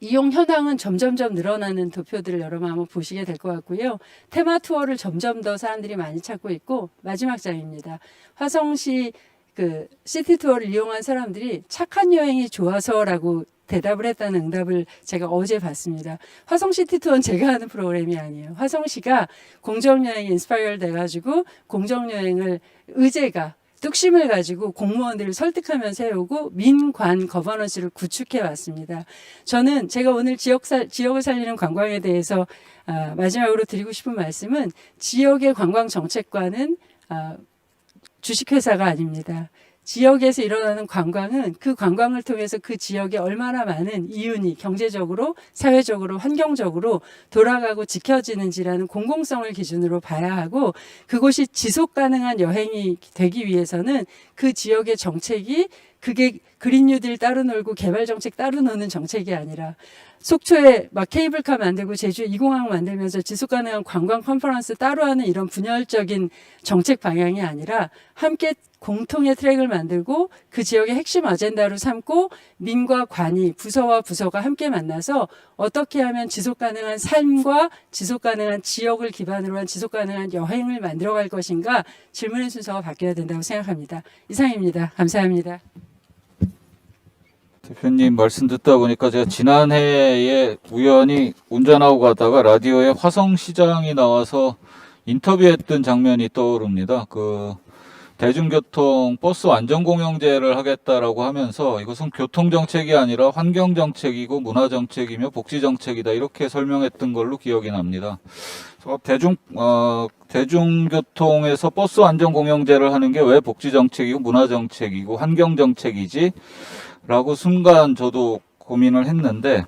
Speaker 2: 이용 현황은 점점점 늘어나는 도표들을 여러분 한번 보시게 될 것 같고요. 테마 투어를 점점 더 사람들이 많이 찾고 있고, 마지막 장입니다. 화성시 시티 투어를 이용한 사람들이 착한 여행이 좋아서라고 대답을 했다는 응답을 제가 어제 봤습니다. 화성 시티 투어는 제가 하는 프로그램이 아니에요. 화성시가 공정여행에 인스파이어 돼가지고 공정여행을 의제가 뚝심을 가지고 공무원들을 설득하면서 세우고 민관 거버넌스를 구축해 왔습니다. 저는 제가 오늘 지역을 살리는 관광에 대해서 마지막으로 드리고 싶은 말씀은, 지역의 관광 정책과는 주식회사가 아닙니다. 지역에서 일어나는 관광은 그 관광을 통해서 그 지역에 얼마나 많은 이윤이 경제적으로, 사회적으로, 환경적으로 돌아가고 지켜지는지라는 공공성을 기준으로 봐야 하고, 그곳이 지속 가능한 여행이 되기 위해서는 그 지역의 정책이, 그게 그린 뉴딜 따로 놀고 개발 정책 따로 노는 정책이 아니라, 속초에 막 케이블카 만들고 제주에 2공항 만들면서 지속가능한 관광 컨퍼런스 따로 하는 이런 분열적인 정책 방향이 아니라, 함께 공통의 트랙을 만들고 그 지역의 핵심 아젠다로 삼고, 민과 관이, 부서와 부서가 함께 만나서 어떻게 하면 지속가능한 삶과 지속가능한 지역을 기반으로 한 지속가능한 여행을 만들어갈 것인가, 질문의 순서가 바뀌어야 된다고 생각합니다. 이상입니다. 감사합니다.
Speaker 1: 대표님 말씀 듣다 보니까 제가 지난해에 우연히 운전하고 가다가 라디오에 화성시장이 나와서 인터뷰했던 장면이 떠오릅니다. 대중교통 버스 안전공영제를 하겠다라고 하면서 이것은 교통정책이 아니라 환경정책이고 문화정책이며 복지정책이다, 이렇게 설명했던 걸로 기억이 납니다. 대중교통에서 버스 안전공영제를 하는 게 왜 복지정책이고 문화정책이고 환경정책이지? 라고 순간 저도 고민을 했는데,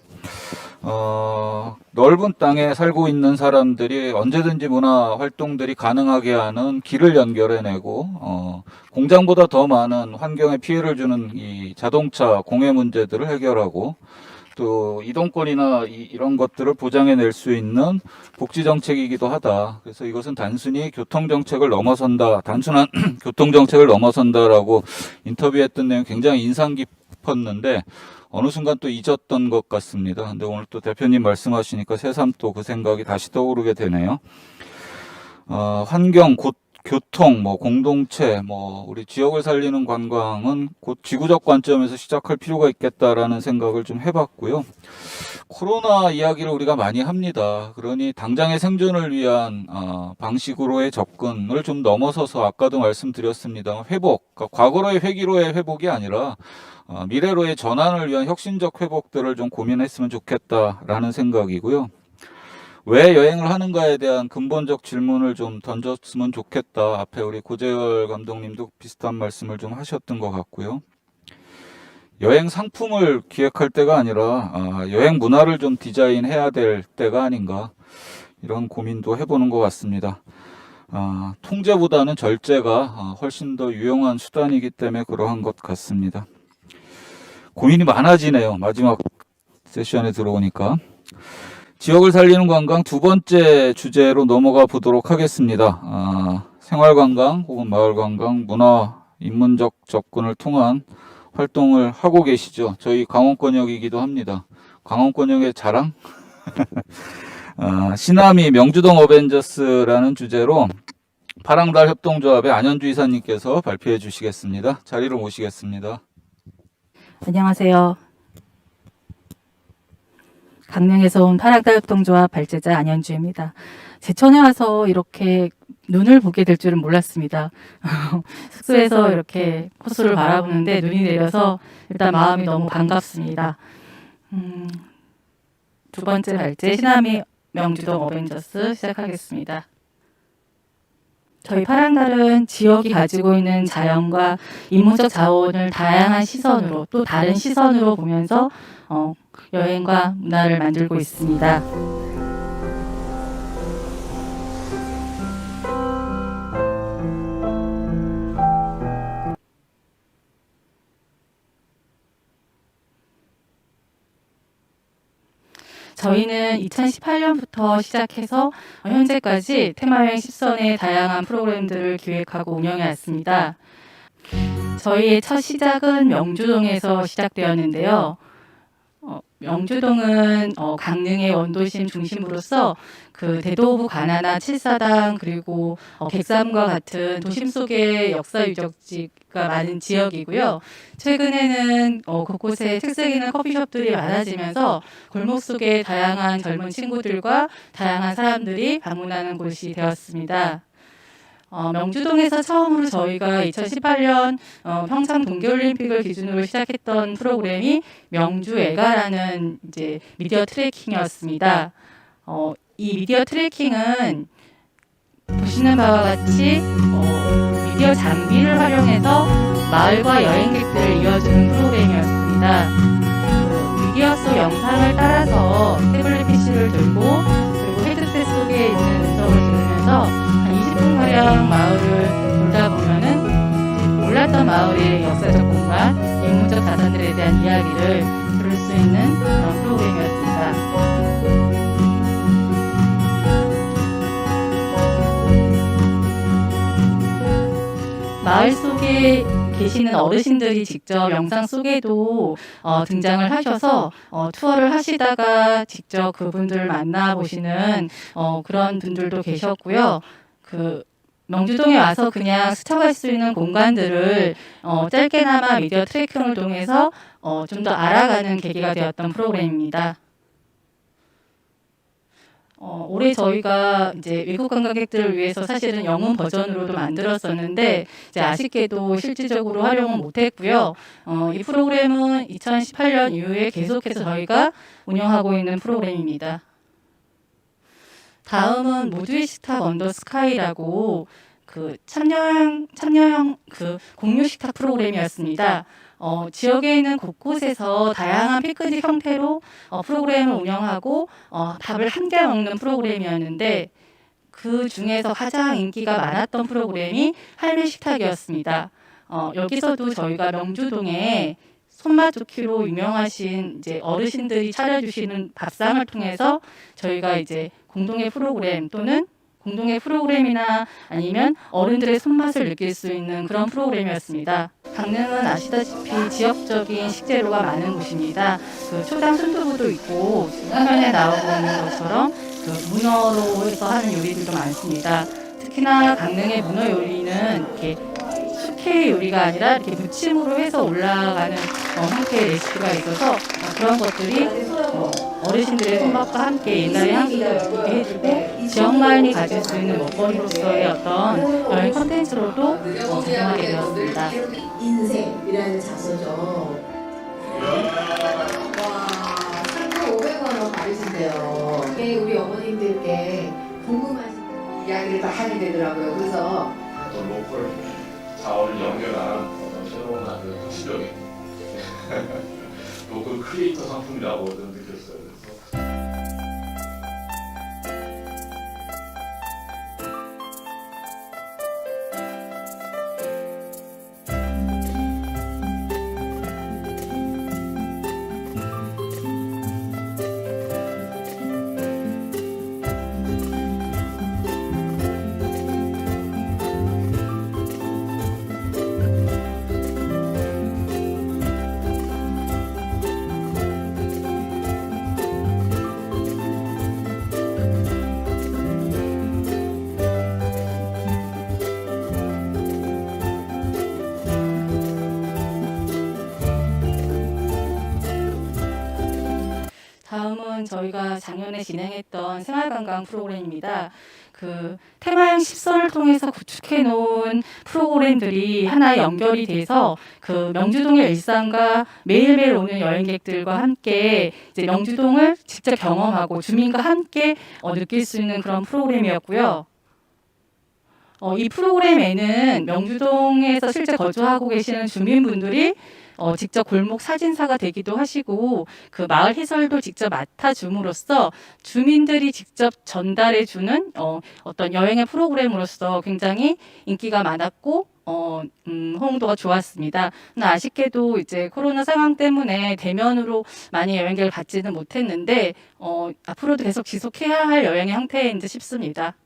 Speaker 1: 넓은 땅에 살고 있는 사람들이 언제든지 문화 활동들이 가능하게 하는 길을 연결해내고, 공장보다 더 많은 환경에 피해를 주는 이 자동차 공해 문제들을 해결하고, 또 이동권이나 이런 것들을 보장해낼 수 있는 복지정책이기도 하다. 그래서 이것은 단순히 교통정책을 넘어선다, 단순한 교통정책을 넘어선다라고 인터뷰했던 내용 굉장히 인상 깊었는데, 어느 순간 또 잊었던 것 같습니다. 근데 오늘 또 대표님 말씀하시니까 새삼 또 그 생각이 다시 떠오르게 되네요. 환경, 교통, 공동체, 우리 지역을 살리는 관광은 곧 지구적 관점에서 시작할 필요가 있겠다라는 생각을 좀 해봤고요. 코로나 이야기를 우리가 많이 합니다. 그러니 당장의 생존을 위한 방식으로의 접근을 좀 넘어서서, 아까도 말씀드렸습니다. 회복, 그러니까 과거로의 회기로의 회복이 아니라 미래로의 전환을 위한 혁신적 회복들을 좀 고민했으면 좋겠다라는 생각이고요. 왜 여행을 하는가에 대한 근본적 질문을 좀 던졌으면 좋겠다. 앞에 우리 고재열 감독님도 비슷한 말씀을 좀 하셨던 것 같고요. 여행 상품을 기획할 때가 아니라 여행 문화를 좀 디자인해야 될 때가 아닌가. 이런 고민도 해보는 것 같습니다. 통제보다는 절제가 훨씬 더 유용한 수단이기 때문에 그러한 것 같습니다. 고민이 많아지네요. 마지막 세션에 들어오니까. 지역을 살리는 관광 두 번째 주제로 넘어가 보도록 하겠습니다. 생활관광 혹은 마을관광, 문화, 인문적 접근을 통한 활동을 하고 계시죠. 저희 강원권역이기도 합니다. 강원권역의 자랑? 시나미 명주동 어벤져스라는 주제로 파랑달 협동조합의 안현주 이사님께서 발표해 주시겠습니다. 자리로 모시겠습니다.
Speaker 3: 안녕하세요. 강릉에서 온 파랑달 협동조합 발제자 안현주입니다. 제천에 와서 이렇게 눈을 보게 될 줄은 몰랐습니다. 숙소에서 이렇게 호수를 바라보는데 눈이 내려서 일단 마음이 너무 반갑습니다. 두 번째 발제 시나미 명주동 어벤져스 시작하겠습니다. 저희 파랑달은 지역이 가지고 있는 자연과 인문적 자원을 다양한 시선으로 또 다른 시선으로 보면서 여행과 문화를 만들고 있습니다. 저희는 2018년부터 시작해서 현재까지 테마여행 10선의 다양한 프로그램들을 기획하고 운영해 왔습니다. 저희의 첫 시작은 명주동에서 시작되었는데요. 명주동은 강릉의 원도심 중심으로서 그 대도부 가나나 칠사당 그리고 객산과 같은 도심 속의 역사 유적지가 많은 지역이고요. 최근에는 곳곳에 특색 있는 커피숍들이 많아지면서 골목 속에 다양한 젊은 친구들과 다양한 사람들이 방문하는 곳이 되었습니다. 명주동에서 처음으로 저희가 2018년 평창 동계올림픽을 기준으로 시작했던 프로그램이 명주애가라는 이제 미디어 트래킹이었습니다. 이 미디어 트래킹은 보시는 바와 같이 미디어 장비를 활용해서 마을과 여행객들을 이어주는 프로그램이었습니다. 미디어 속 영상을 따라서 태블릿 PC를 들고 그리고 헤드셋 속에 있는 음성을 들으면서 한 20분가량 마을을 돌다 보면은 몰랐던 마을의 역사적 공간, 인문적 자산들에 대한 이야기를 들을 수 있는 그런 프로그램이었습니다. 마을 속에 계시는 어르신들이 직접 영상 속에도 등장을 하셔서 투어를 하시다가 직접 그분들을 만나보시는 그런 분들도 계셨고요. 그 명주동에 와서 그냥 스쳐갈 수 있는 공간들을 짧게나마 미디어 트래킹을 통해서 좀 더 알아가는 계기가 되었던 프로그램입니다. 올해 저희가 이제 외국 관광객들을 위해서 사실은 영문 버전으로도 만들었었는데 이제 아쉽게도 실질적으로 활용은 못했고요. 이 프로그램은 2018년 이후에 계속해서 저희가 운영하고 있는 프로그램입니다. 다음은 모두의 식탁 언더 스카이라고 그 참여형 그 공유 식탁 프로그램이었습니다. 지역에 있는 곳곳에서 다양한 피크닉 형태로 프로그램을 운영하고 밥을 함께 먹는 프로그램이었는데 그 중에서 가장 인기가 많았던 프로그램이 할매 식탁이었습니다. 여기서도 저희가 명주동에 손맛 좋기로 유명하신 이제 어르신들이 차려주시는 밥상을 통해서 저희가 이제 공동의 프로그램 또는 공동의 프로그램이나 아니면 어른들의 손맛을 느낄 수 있는 그런 프로그램이었습니다. 강릉은 아시다시피 지역적인 식재료가 많은 곳입니다. 그 초당 순두부도 있고 화면에 나오고 있는 것처럼 그 문어로 해서 하는 요리들도 많습니다. 특히나 강릉의 문어 요리는 이렇게 숙회 요리가 아니라 이렇게 무침으로 해서 올라가는 형태의 레시피가 있어서 그런 것들이 어르신들의 손맛과 함께 옛날의 향기를 느끼게 해주고 지역마을이 가질 수 있는 먹거리로서의 어떤 여행 콘텐츠로도 작용하게 되었습니다.
Speaker 4: 인생이라는 자서죠. 와, 3,500원 받으신대요. 이게 우리 어머님들께 궁금하신 이야기를 다 하게 되더라고요. 그래서
Speaker 5: 로컬 자원을 연결한 새로운 아주 혁신적인 로컬 크리에이터 상품이라고 저는 느꼈어요. 그래서
Speaker 3: 저희가 작년에 진행했던 생활관광 프로그램입니다. 그 테마형 10선을 통해서 구축해 놓은 프로그램들이 하나의 연결이 돼서 그 명주동의 일상과 매일매일 오는 여행객들과 함께 이제 명주동을 직접 경험하고 주민과 함께 느낄 수 있는 그런 프로그램이었고요. 이 프로그램에는 명주동에서 실제 거주하고 계시는 주민분들이 직접 골목 사진사가 되기도 하시고 그 마을 해설도 직접 맡아줌으로써 주민들이 직접 전달해주는 어떤 여행의 프로그램으로서 굉장히 인기가 많았고 호응도가 좋았습니다. 아쉽게도 이제 코로나 상황 때문에 대면으로 많이 여행객을 받지는 못했는데 앞으로도 계속 지속해야 할 여행의 형태인지 싶습니다.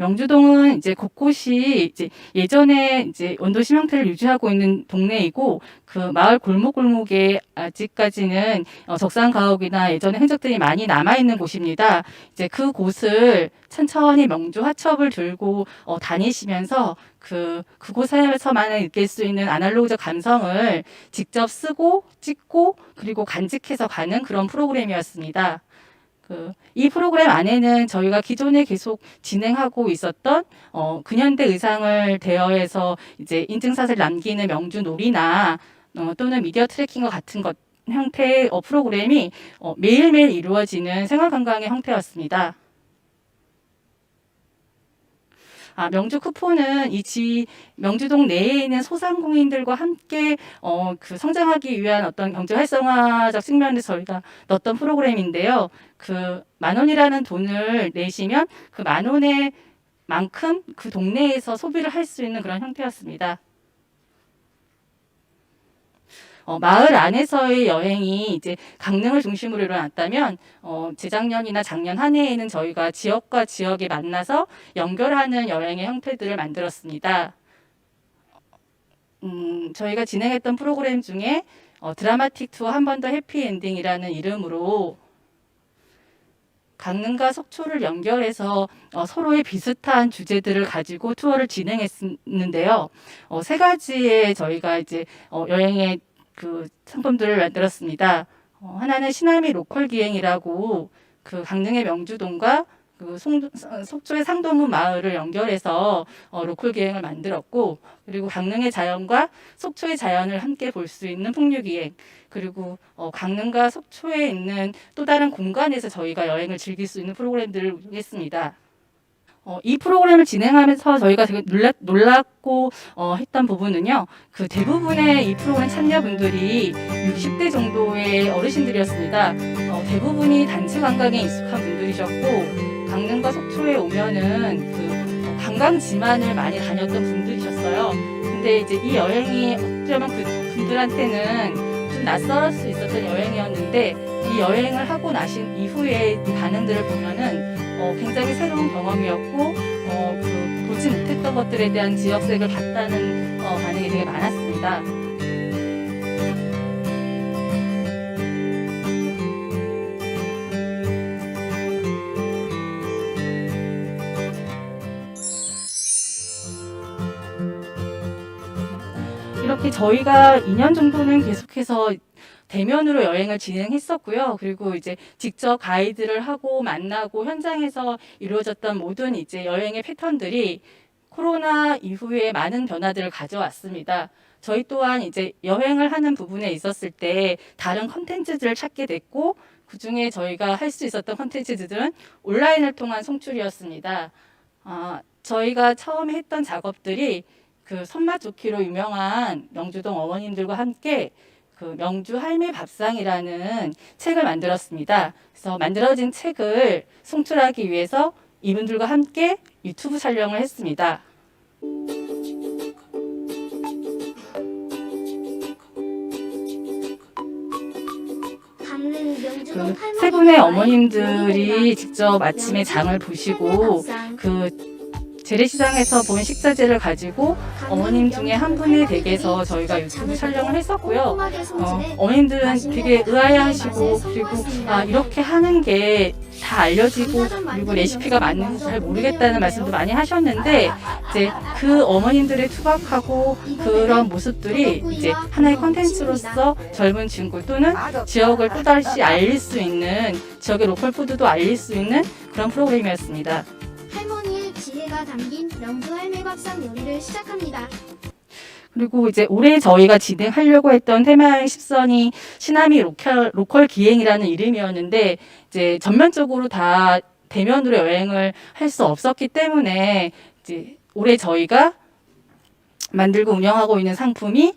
Speaker 3: 명주동은 이제 곳곳이 이제 예전에 이제 원도심 형태를 유지하고 있는 동네이고 그 마을 골목골목에 아직까지는 적산 가옥이나 예전의 흔적들이 많이 남아 있는 곳입니다. 이제 그 곳을 천천히 명주 화첩을 들고 다니시면서 그곳에서만 느낄 수 있는 아날로그적 감성을 직접 쓰고 찍고 그리고 간직해서 가는 그런 프로그램이었습니다. 이 프로그램 안에는 저희가 기존에 계속 진행하고 있었던 근현대 의상을 대여해서 이제 인증샷을 남기는 명주 놀이나 또는 미디어 트래킹과 같은 형태의 프로그램이 매일매일 이루어지는 생활관광의 형태였습니다. 명주 쿠폰은 명주동 내에 있는 소상공인들과 함께 성장하기 위한 어떤 경제 활성화적 측면에서 저희가 넣었던 프로그램인데요. 그 10,000원이라는 돈을 내시면 그 10,000원의 만큼 그 동네에서 소비를 할 수 있는 그런 형태였습니다. 마을 안에서의 여행이 이제 강릉을 중심으로 일어났다면 재작년이나 작년 한 해에는 저희가 지역과 지역에 만나서 연결하는 여행의 형태들을 만들었습니다. 저희가 진행했던 프로그램 중에 드라마틱 투어 한 번 더 해피엔딩이라는 이름으로 강릉과 속초를 연결해서 서로의 비슷한 주제들을 가지고 투어를 진행했는데요. 세 가지의 저희가 이제 여행의 그 상품들을 만들었습니다. 하나는 시나미 로컬 기행이라고 그 강릉의 명주동과 그 속초의 상도문 마을을 연결해서 로컬 기행을 만들었고, 그리고 강릉의 자연과 속초의 자연을 함께 볼 수 있는 풍류 기행, 그리고 강릉과 속초에 있는 또 다른 공간에서 저희가 여행을 즐길 수 있는 프로그램들을 했습니다. 이 프로그램을 진행하면서 저희가 되게 놀랐고 했던 부분은요. 그 대부분의 이 프로그램 참여분들이 60대 정도의 어르신들이었습니다. 대부분이 단체 관광에 익숙한 분들이셨고 강릉과 속초에 오면은 그 관광지만을 많이 다녔던 분들이셨어요. 근데 이제 이 여행이 어쩌면 그 분들한테는 좀 낯설 수 있었던 여행이었는데 이 여행을 하고 나신 이후에 반응들을 보면은 굉장히 새로운 경험이었고 보지 못했던 것들에 대한 지역색을 봤다는 반응이 되게 많았습니다. 이렇게 저희가 2년 정도는 계속해서 대면으로 여행을 진행했었고요. 그리고 이제 직접 가이드를 하고 만나고 현장에서 이루어졌던 모든 이제 여행의 패턴들이 코로나 이후에 많은 변화들을 가져왔습니다. 저희 또한 이제 여행을 하는 부분에 있었을 때 다른 컨텐츠들을 찾게 됐고, 그중에 저희가 할 수 있었던 컨텐츠들은 온라인을 통한 송출이었습니다. 저희가 처음 했던 작업들이 그 손맛 좋기로 유명한 명주동 어머님들과 함께 그 명주 할매 밥상이라는 책을 만들었습니다. 그래서 만들어진 책을 송출하기 위해서 이분들과 함께 유튜브 촬영을 했습니다. 그 세 분의 어머님들이 직접 아침에 장을 보시고 그 재래시장에서 본 식자재를 가지고 어머님 중에 한 분의 댁에서 저희가 유튜브 촬영을 했었고요. 어머님들은 되게 의아해하시고 그리고 이렇게 하는 게 다 알려지고 그리고 레시피가 맞는지 잘 모르겠다는 말씀도 많이 하셨는데 이제 그 어머님들의 투박하고 그런 모습들이 이제 하나의 콘텐츠로서 젊은 친구 또는 지역을 또다시 알릴 수 있는 지역의 로컬 푸드도 알릴 수 있는 그런 프로그램이었습니다.
Speaker 6: 할머니의 지혜가 담긴 명주 할매 밥상 요리를 시작합니다.
Speaker 3: 그리고 이제 올해 저희가 진행하려고 했던 테마여행 10선이 시나미 로컬 기행이라는 이름이었는데 이제 전면적으로 다 대면으로 여행을 할 수 없었기 때문에 이제 올해 저희가 만들고 운영하고 있는 상품이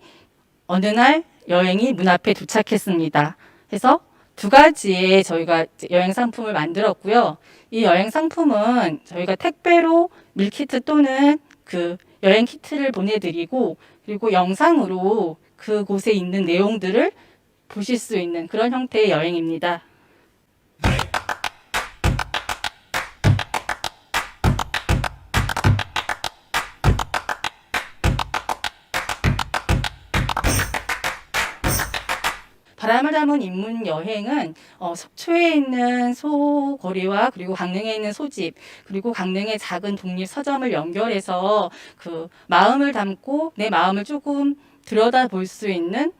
Speaker 3: 어느 날 여행이 문 앞에 도착했습니다. 그래서 두 가지의 저희가 이제 여행 상품을 만들었고요. 이 여행 상품은 저희가 택배로 밀키트 또는 그 여행 키트를 보내드리고 그리고 영상으로 그곳에 있는 내용들을 보실 수 있는 그런 형태의 여행입니다. 바람을 담은 인문 여행은 속초에 있는 소거리와 그리고 강릉에 있는 소집 그리고 강릉의 작은 독립 서점을 연결해서 그 마음을 담고 내 마음을 조금 들여다볼 수 있는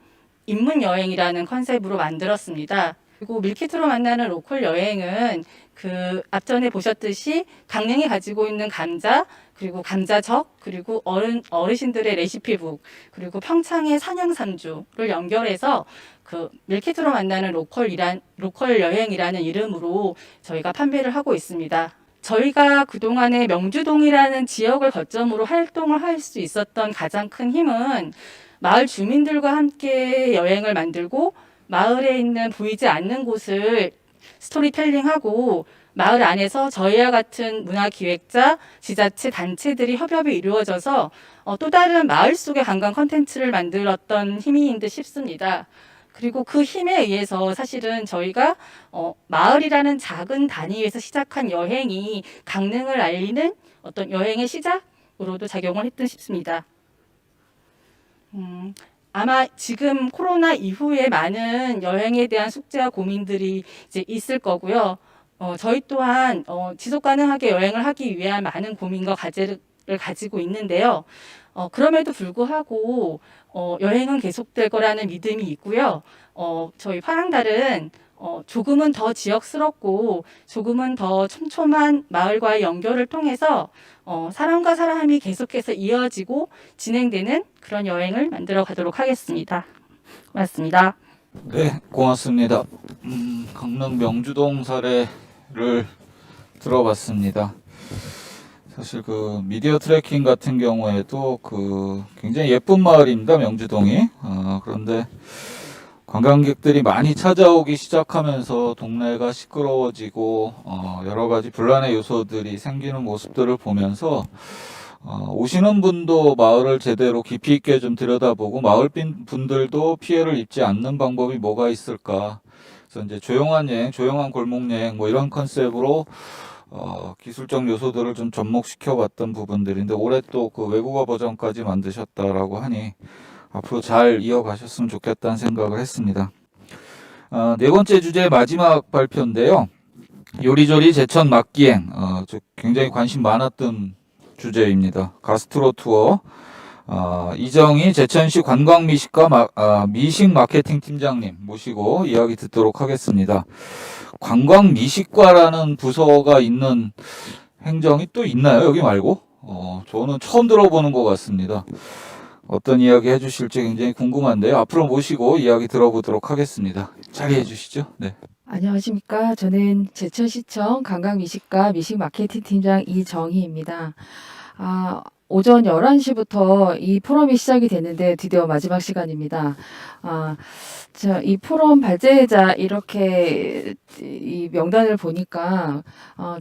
Speaker 3: 인문 여행이라는 컨셉으로 만들었습니다. 그리고 밀키트로 만나는 로컬 여행은 그 앞전에 보셨듯이 강릉이 가지고 있는 감자 그리고 감자적 그리고 어르신들의 레시피북 그리고 평창의 산양삼주를 연결해서 그 밀키트로 만나는 로컬 여행이라는 이름으로 저희가 판매를 하고 있습니다. 저희가 그동안에 명주동이라는 지역을 거점으로 활동을 할 수 있었던 가장 큰 힘은 마을 주민들과 함께 여행을 만들고 마을에 있는 보이지 않는 곳을 스토리텔링하고 마을 안에서 저희와 같은 문화기획자, 지자체, 단체들이 협업이 이루어져서 또 다른 마을 속의 관광 콘텐츠를 만들었던 힘인 듯 싶습니다. 그리고 그 힘에 의해서 사실은 저희가 마을이라는 작은 단위에서 시작한 여행이 강릉을 알리는 어떤 여행의 시작으로도 작용을 했듯 싶습니다. 아마 지금 코로나 이후에 많은 여행에 대한 숙제와 고민들이 이제 있을 거고요. 저희 또한 지속 가능하게 여행을 하기 위한 많은 고민과 과제를 가지고 있는데요. 그럼에도 불구하고 여행은 계속될 거라는 믿음이 있고요. 저희 파랑달은 조금은 더 지역스럽고 조금은 더 촘촘한 마을과의 연결을 통해서 사람과 사람이 계속해서 이어지고 진행되는 그런 여행을 만들어 가도록 하겠습니다. 고맙습니다.
Speaker 1: 네, 고맙습니다. 강릉 명주동 사례를 들어봤습니다. 사실 그 미디어 트래킹 같은 경우에도 그 굉장히 예쁜 마을입니다, 명주동이. 그런데 관광객들이 많이 찾아오기 시작하면서 동네가 시끄러워지고 여러 가지 분란의 요소들이 생기는 모습들을 보면서 오시는 분도 마을을 제대로 깊이 있게 좀 들여다보고 마을 분들도 피해를 입지 않는 방법이 뭐가 있을까. 그래서 이제 조용한 여행, 조용한 골목 여행 뭐 이런 컨셉으로 기술적 요소들을 좀 접목시켜 봤던 부분들인데 올해 또 그 외국어 버전까지 만드셨다라고 하니 앞으로 잘 이어가셨으면 좋겠다는 생각을 했습니다. 네 번째 주제 마지막 발표인데요. 요리조리 제천 맛기행, 굉장히 관심 많았던 주제입니다. 가스트로 투어. 이정희 제천시 관광미식과 미식 마케팅 팀장님 모시고 이야기 듣도록 하겠습니다. 관광미식과라는 부서가 있는 행정이 또 있나요? 여기 말고? 저는 처음 들어보는 것 같습니다. 어떤 이야기 해주실지 굉장히 궁금한데요. 앞으로 모시고 이야기 들어보도록 하겠습니다. 자리해 주시죠. 네.
Speaker 7: 안녕하십니까. 저는 제천시청 관광미식과 미식마케팅 팀장 이정희입니다. 오전 11시부터 이 포럼이 시작이 됐는데 드디어 마지막 시간입니다. 이 포럼 발제자 이렇게 이 명단을 보니까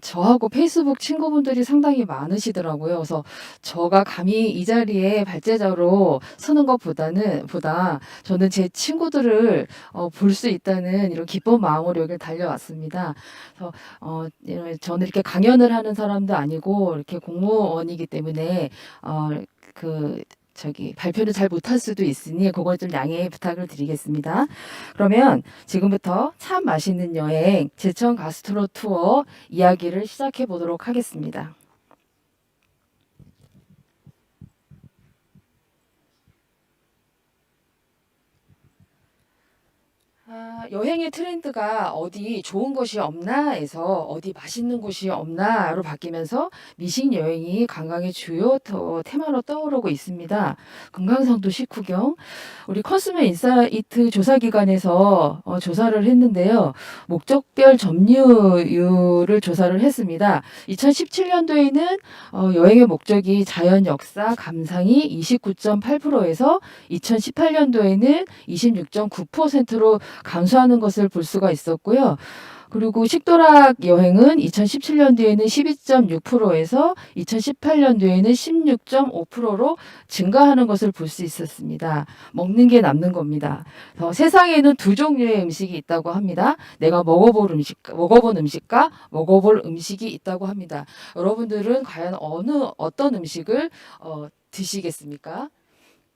Speaker 7: 저하고 페이스북 친구분들이 상당히 많으시더라고요. 그래서 저가 감히 이 자리에 발제자로 서는 보다 저는 제 친구들을 볼 수 있다는 이런 기쁜 마음으로 여기를 달려왔습니다. 그래서 저는 이렇게 강연을 하는 사람도 아니고 이렇게 공무원이기 때문에 발표를 잘 못할 수도 있으니 그걸 좀 양해 부탁을 드리겠습니다. 그러면 지금부터 참 맛있는 여행 제천 가스트로 투어 이야기를 시작해 보도록 하겠습니다. 여행의 트렌드가 어디 좋은 곳이 없나 해서 어디 맛있는 곳이 없나로 바뀌면서 미식 여행이 관광의 주요 테마로 떠오르고 있습니다. 금강산도 식후경, 우리 컨슈머 인사이트 조사기관에서 조사를 했는데요. 목적별 점유율을 조사를 했습니다. 2017년도에는 여행의 목적이 자연, 역사, 감상이 29.8%에서 2018년도에는 26.9%로 감소하는 것을 볼 수가 있었고요. 그리고 식도락 여행은 2017년도에는 12.6%에서 2018년도에는 16.5%로 증가하는 것을 볼 수 있었습니다. 먹는 게 남는 겁니다. 세상에는 두 종류의 음식이 있다고 합니다. 내가 먹어본 음식과 먹어볼 음식이 있다고 합니다. 여러분들은 과연 어떤 음식을 드시겠습니까?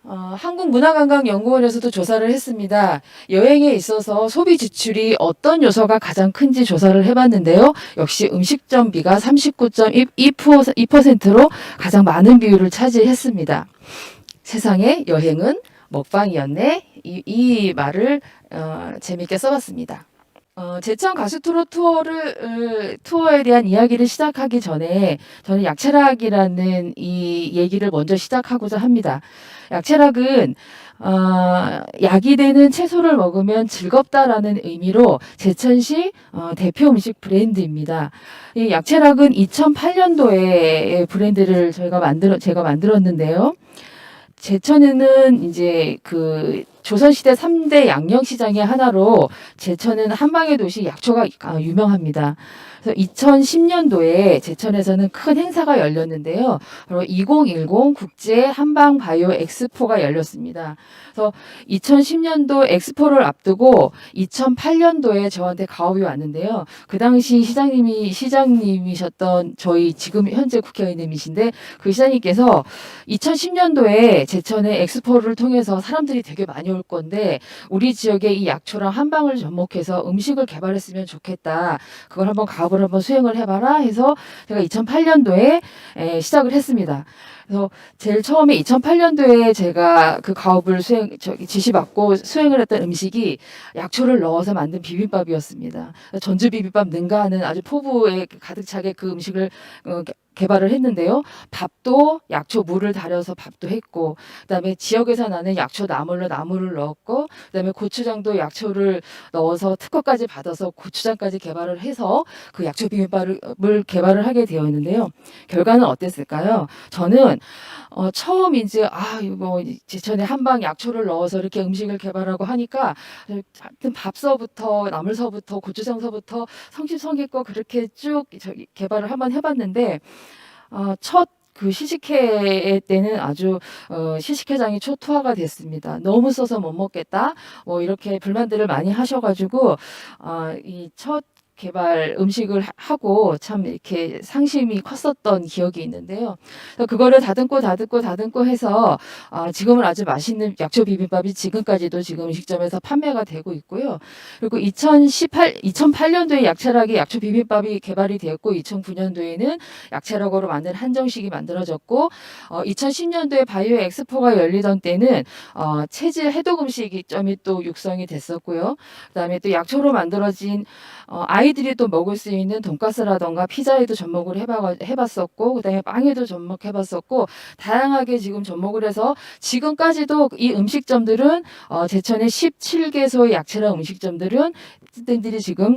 Speaker 7: 한국문화관광연구원에서도 조사를 했습니다. 여행에 있어서 소비 지출이 어떤 요소가 가장 큰지 조사를 해봤는데요. 역시 음식점비가 39.2%로 가장 많은 비율을 차지했습니다. 세상에 여행은 먹방이었네. 이 말을 재미있게 써봤습니다. 제천 가스트로 투어에 대한 이야기를 시작하기 전에 저는 약체락이라는 이 얘기를 먼저 시작하고자 합니다. 약체락은 약이 되는 채소를 먹으면 즐겁다라는 의미로 제천시 대표 음식 브랜드입니다. 이 약체락은 2008년도에 브랜드를 제가 만들었는데요. 제천에는 이제 조선시대 3대 양령시장의 하나로 제천은 한방의 도시 약초가 유명합니다. 그래서 2010년도에 제천에서는 큰 행사가 열렸는데요. 바로 2010 국제 한방 바이오 엑스포가 열렸습니다. 그래서 2010년도 엑스포를 앞두고 2008년도에 저한테 가업이 왔는데요. 그 당시 시장님이셨던 저희 지금 현재 국회의원님이신데 그 시장님께서 2010년도에 제천의 엑스포를 통해서 사람들이 되게 많이 올 건데 우리 지역에 이 약초랑 한방을 접목해서 음식을 개발했으면 좋겠다. 그걸 한번 가업을 한번 수행을 해봐라 해서 제가 2008년도에 시작을 했습니다. 그래서 제일 처음에 2008년도에 제가 그 가업을 지시받고 수행을 했던 음식이 약초를 넣어서 만든 비빔밥이었습니다. 전주 비빔밥 능가하는 아주 포부에 가득 차게 그 음식을 개발을 했는데요. 밥도 약초 물을 달여서 밥도 했고, 그다음에 지역에서 나는 약초 나물로 나물을 넣었고, 그다음에 고추장도 약초를 넣어서 특허까지 받아서 고추장까지 개발을 해서 그 약초 비빔밥을 개발을 하게 되었는데요. 결과는 어땠을까요? 저는 처음 이제 제천에 한방 약초를 넣어서 이렇게 음식을 개발하고 하니까 하여튼 밥서부터 나물서부터 고추장서부터 성심성의껏 그렇게 쭉 개발을 한번 해봤는데 첫 시식회 때는 아주 시식회장이 초토화가 됐습니다. 너무 써서 못 먹겠다. 이렇게 불만들을 많이 하셔가지고 이 첫 개발 음식을 하고 참 이렇게 상심이 컸었던 기억이 있는데요. 그거를 다듬고 해서 지금은 아주 맛있는 약초 비빔밥이 지금까지도 지금 음식점에서 판매가 되고 있고요. 그리고 2008년도에 약체락의 약초 비빔밥이 개발이 되었고 2009년도에는 약체락으로 만든 한정식이 만들어졌고 2010년도에 바이오 엑스포가 열리던 때는 체질 해독 음식점이 또 육성이 됐었고요. 그다음에 또 약초로 만들어진 아이들이 또 먹을 수 있는 돈가스라던가 피자에도 접목을 해봤었고 그다음에 빵에도 접목해봤었고 다양하게 지금 접목을 해서 지금까지도 이 음식점들은 제천의 17개소의 약체락 음식점들은 음식들이 지금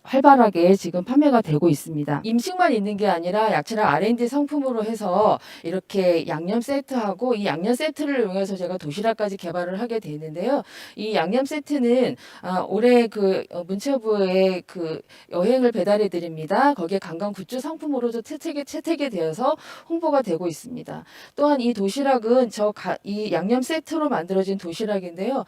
Speaker 7: 활발하게 지금 판매가 되고 있습니다. 임식만 있는 게 아니라 야채랑 R&D 상품으로 해서 이렇게 양념 세트하고 이 양념 세트를 이용해서 제가 도시락까지 개발을 하게 되는데요. 이 양념 세트는 올해 그 문체부에 그 여행을 배달해 드립니다. 거기에 관광 굿즈 상품으로도 채택이 되어서 홍보가 되고 있습니다. 또한 이 도시락은 이 양념 세트로 만들어진 도시락인데요.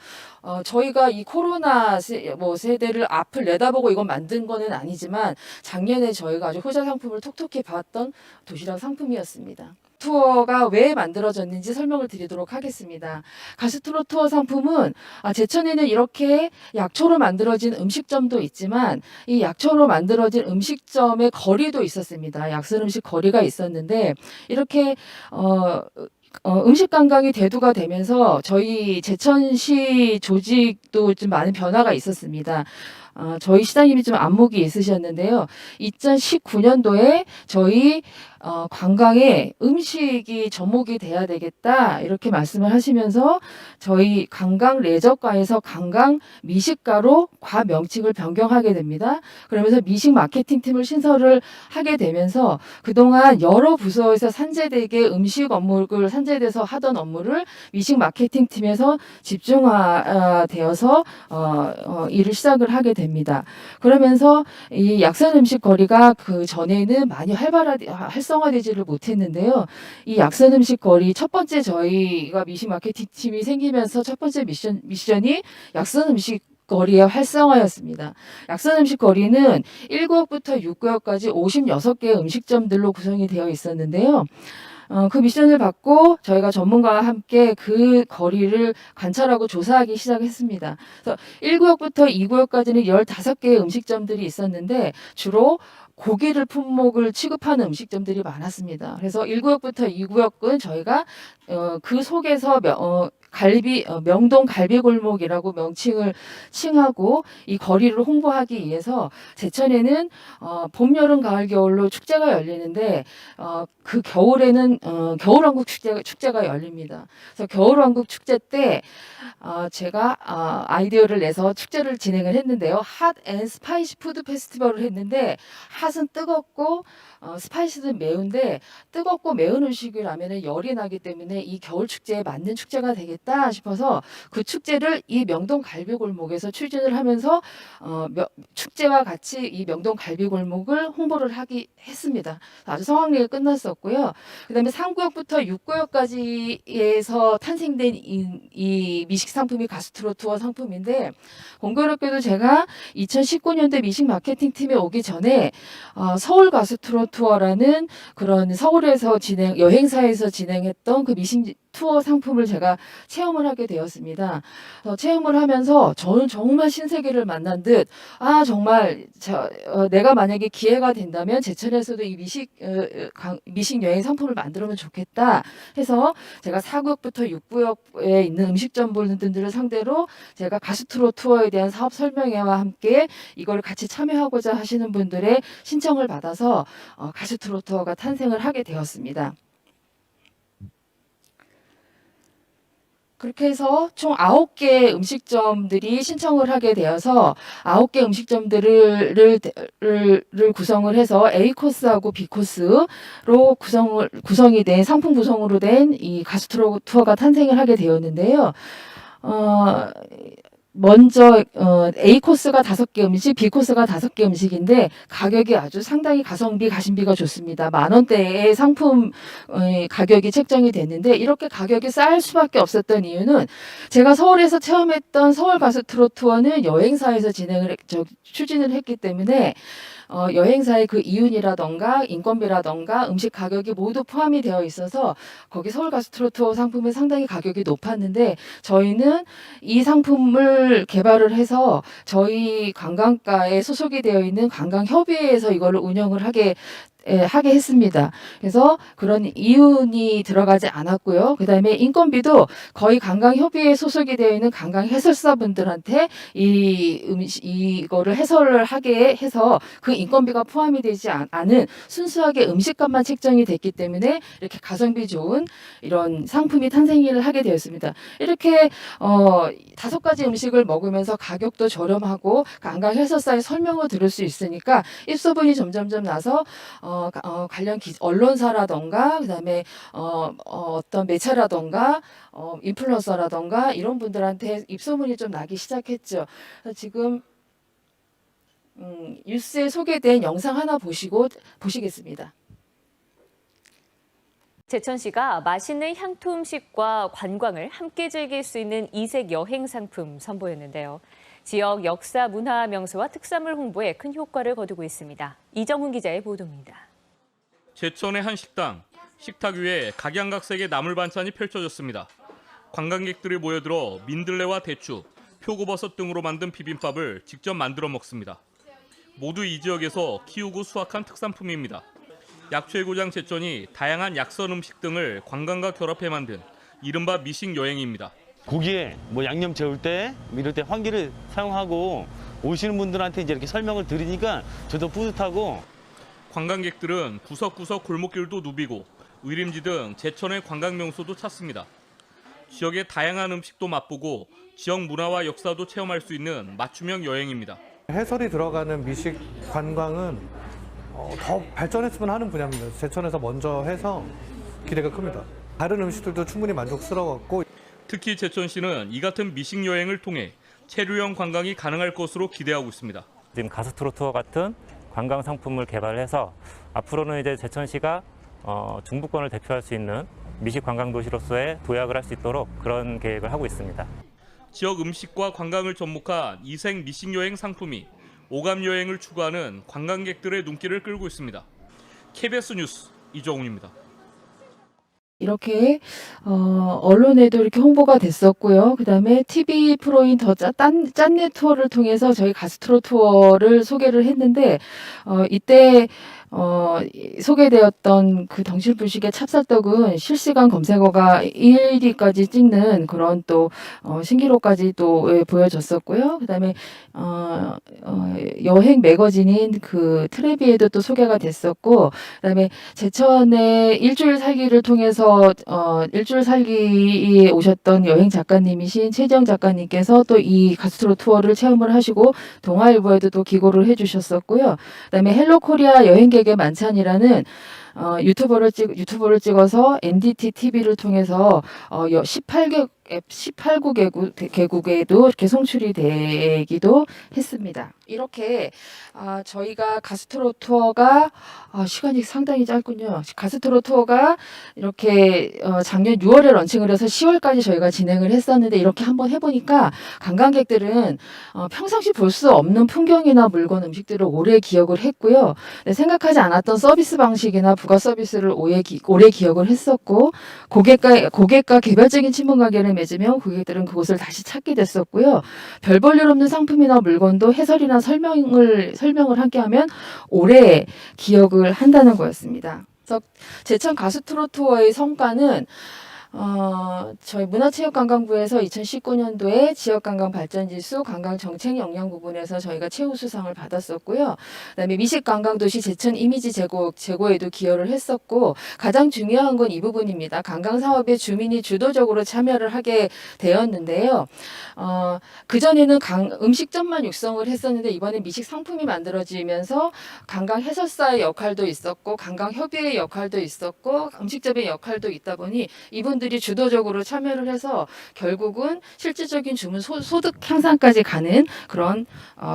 Speaker 7: 저희가 이 코로나 세대를 앞을 내다보고 이건 만든 거는 아니지만 작년에 저희가 아주 효자 상품을 톡톡히 봤던 도시락 상품이었습니다. 투어가 왜 만들어졌는지 설명을 드리도록 하겠습니다. 가스트로 투어 상품은 제천에는 이렇게 약초로 만들어진 음식점도 있지만 이 약초로 만들어진 음식점의 거리도 있었습니다. 약선 음식 거리가 있었는데 이렇게 음식 관광이 대두가 되면서 저희 제천시 조직도 좀 많은 변화가 있었습니다. 저희 시장님이 좀 안목이 있으셨는데요. 2019년도에 저희 관광에 음식이 접목이 돼야 되겠다 이렇게 말씀을 하시면서 저희 관광 레저과에서 관광 미식가로 과 명칭을 변경하게 됩니다. 그러면서 미식 마케팅팀을 신설을 하게 되면서 그동안 여러 부서에서 산재되게 음식 업무를 산재돼서 하던 업무를 미식 마케팅팀에서 집중되어서 일을 시작을 하게 됩니다. 그러면서 이 약선 음식 거리가 그 전에는 많이 활성화되지를 못했는데요. 이 약선 음식 거리 첫 번째 저희가 미식 마케팅 팀이 생기면서 첫 번째 미션이 약선 음식 거리의 활성화였습니다. 약선 음식 거리는 1구역부터 6구역까지 56개의 음식점들로 구성이 되어 있었는데요. 그 미션을 받고 저희가 전문가와 함께 그 거리를 관찰하고 조사하기 시작했습니다. 그래서 1구역부터 2구역까지는 15개의 음식점들이 있었는데 주로 고기를 품목을 취급하는 음식점들이 많았습니다. 그래서 1구역부터 2구역은 저희가 그 속에서 명동 갈비골목이라고 명칭을 칭하고 이 거리를 홍보하기 위해서 제천에는 봄, 여름, 가을, 겨울로 축제가 열리는데 그 겨울에는 겨울왕국 축제가 열립니다. 그래서 겨울왕국 축제 때 제가 아이디어를 내서 축제를 진행을 했는데요. 핫 앤 스파이시 푸드 페스티벌을 했는데 핫은 뜨겁고 스파이시는 매운데 뜨겁고 매운 음식이라면 열이 나기 때문에 이 겨울 축제에 맞는 축제가 되겠다 싶어서 그 축제를 이 명동 갈비골목에서 추진을 하면서 축제와 같이 이 명동 갈비골목을 홍보를 했습니다. 아주 성황리에 끝났었고요. 그다음에 3구역부터 6구역까지에서 탄생된 이 미식 상품이 가스트로 투어 상품인데 공교롭게도 제가 2019년대 미식 마케팅 팀에 오기 전에 서울 가스트로 투어라는 그런 서울에서 여행사에서 진행했던 그 미식 투어 상품을 제가 체험을 하게 되었습니다. 체험을 하면서 저는 정말 신세계를 만난 듯 정말 내가 만약에 기회가 된다면 제천에서도 이 미식 여행 상품을 만들면 좋겠다 해서 제가 4구역부터 6구역에 있는 음식점분들을 상대로 제가 가스트로 투어에 대한 사업 설명회와 함께 이걸 같이 참여하고자 하시는 분들의 신청을 받아서 가스트로 투어가 탄생을 하게 되었습니다. 그렇게 해서 총 9개 음식점들이 신청을 하게 되어서 9개 음식점들을 구성을 해서 A 코스하고 B 코스로 구성이 된 상품 구성으로 된 이 가스트로 투어가 탄생을 하게 되었는데요. 먼저 A 코스가 5개 음식, B 코스가 5개 음식인데 가격이 아주 상당히 가성비, 가심비가 좋습니다. 10,000원대의 상품 가격이 책정이 됐는데 이렇게 가격이 쌀 수밖에 없었던 이유는 제가 서울에서 체험했던 서울 가스트로 투어는 여행사에서 추진을 했기 때문에 여행사의 그 이윤이라던가 인건비라던가 음식 가격이 모두 포함이 되어 있어서 거기 서울 가스트로 투어 상품은 상당히 가격이 높았는데 저희는 이 상품을 개발을 해서 저희 관광가에 소속이 되어 있는 관광협의회에서 이거를 운영을 하게 하게 했습니다. 그래서 그런 이윤이 들어가지 않았고요. 그다음에 인건비도 거의 관광협의회에 소속이 되어 있는 관광 해설사분들한테 이거를 해설을 하게 해서 그 인건비가 포함이 되지 않은 순수하게 음식값만 책정이 됐기 때문에 이렇게 가성비 좋은 이런 상품이 탄생을 하게 되었습니다. 이렇게 5가지 음식을 먹으면서 가격도 저렴하고 관광 해설사의 설명을 들을 수 있으니까 입소문이 점점점 나서 관련 언론사라던가 그다음에 어떤 매체라던가 인플루언서라던가 이런 분들한테 입소문이 좀 나기 시작했죠. 그래서 지금 뉴스에 소개된 영상 하나 보시겠습니다.
Speaker 8: 제천시가 맛있는 향토 음식과 관광을 함께 즐길 수 있는 이색 여행 상품 선보였는데요. 지역 역사, 문화, 명소와 특산물 홍보에 큰 효과를 거두고 있습니다. 이정훈 기자의 보도입니다.
Speaker 9: 제천의 한 식당, 식탁 위에 각양각색의 나물 반찬이 펼쳐졌습니다. 관광객들이 모여들어 민들레와 대추, 표고버섯 등으로 만든 비빔밥을 직접 만들어 먹습니다. 모두 이 지역에서 키우고 수확한 특산품입니다. 약초의 고장 제천이 다양한 약선 음식 등을 관광과 결합해 만든 이른바 미식 여행입니다.
Speaker 10: 고기에 양념 재울 때 이럴 때 환기를 사용하고 오시는 분들한테 이제 이렇게 설명을 드리니까 저도 뿌듯하고.
Speaker 9: 관광객들은 구석구석 골목길도 누비고 의림지 등 제천의 관광 명소도 찾습니다. 지역의 다양한 음식도 맛보고 지역 문화와 역사도 체험할 수 있는 맞춤형 여행입니다.
Speaker 11: 해설이 들어가는 미식 관광은 더 발전했으면 하는 분야입니다. 제천에서 먼저 해서 기대가 큽니다. 다른 음식들도 충분히 만족스러웠고
Speaker 9: 특히 제천시는 이 같은 미식 여행을 통해 체류형 관광이 가능할 것으로 기대하고 있습니다.
Speaker 12: 지금 가스트로 투어 같은 관광 상품을 개발해서 앞으로는 이제 제천시가 중부권을 대표할 수 있는 미식 관광 도시로서의 도약을 할 수 있도록 그런 계획을 하고 있습니다.
Speaker 9: 지역 음식과 관광을 접목한 이색 미식 여행 상품이 오감 여행을 추구하는 관광객들의 눈길을 끌고 있습니다. KBS 뉴스 이정훈입니다.
Speaker 7: 이렇게 언론에도 이렇게 홍보가 됐었고요. 그다음에 TV 프로인 더 짠내 투어를 통해서 저희 가스트로 투어를 소개를 했는데 이때 소개되었던 그 덩실불식의 찹쌀떡은 실시간 검색어가 1위까지 찍는 그런 또 신기록까지 또 보여졌었고요. 그다음에 여행 매거진인 그 트레비에도 또 소개가 됐었고, 그다음에 제천의 일주일 살기를 통해서 일주일 살기에 오셨던 여행 작가님이신 최지영 작가님께서 또 이 가스트로 투어를 체험을 하시고 동아일보에도 또 기고를 해주셨었고요. 그다음에 헬로 코리아 여행객의 만찬이라는 유튜버를 찍어서 NDT TV를 통해서 18개국에도 이렇게 송출이 되기도 했습니다. 이렇게 저희가 가스트로 투어가 시간이 상당히 짧군요. 가스트로 투어가 이렇게 작년 6월에 런칭을 해서 10월까지 저희가 진행을 했었는데 이렇게 한번 해보니까 관광객들은 평상시 볼 수 없는 풍경이나 물건, 음식들을 오래 기억을 했고요. 생각하지 않았던 서비스 방식이나 부가 서비스를 오래 기억을 했었고, 고객과 개별적인 친분 관계를 맺으면 고객들은 그곳을 다시 찾게 됐었고요. 별 볼 일 없는 상품이나 물건도 해설이나 설명을 함께하면 오래 기억을 한다는 거였습니다. 그래서 제천 가스트로 투어의 성과는 저희 문화체육관광부에서 2019년도에 지역관광발전지수 관광정책 역량 부분에서 저희가 최우수상을 받았었고요. 그다음에 미식관광도시 제천 이미지 제고에도 기여를 했었고, 가장 중요한 건 이 부분입니다. 관광사업에 주민이 주도적으로 참여를 하게 되었는데요. 그전에는 음식점만 육성을 했었는데 이번에 미식 상품이 만들어지면서 관광 해설사의 역할도 있었고 관광협의회의 역할도 있었고 음식점의 역할도 있다 보니 이분들이 주도적으로 참여를 해서 결국은 실질적인 주문 소득 향상까지 가는 그런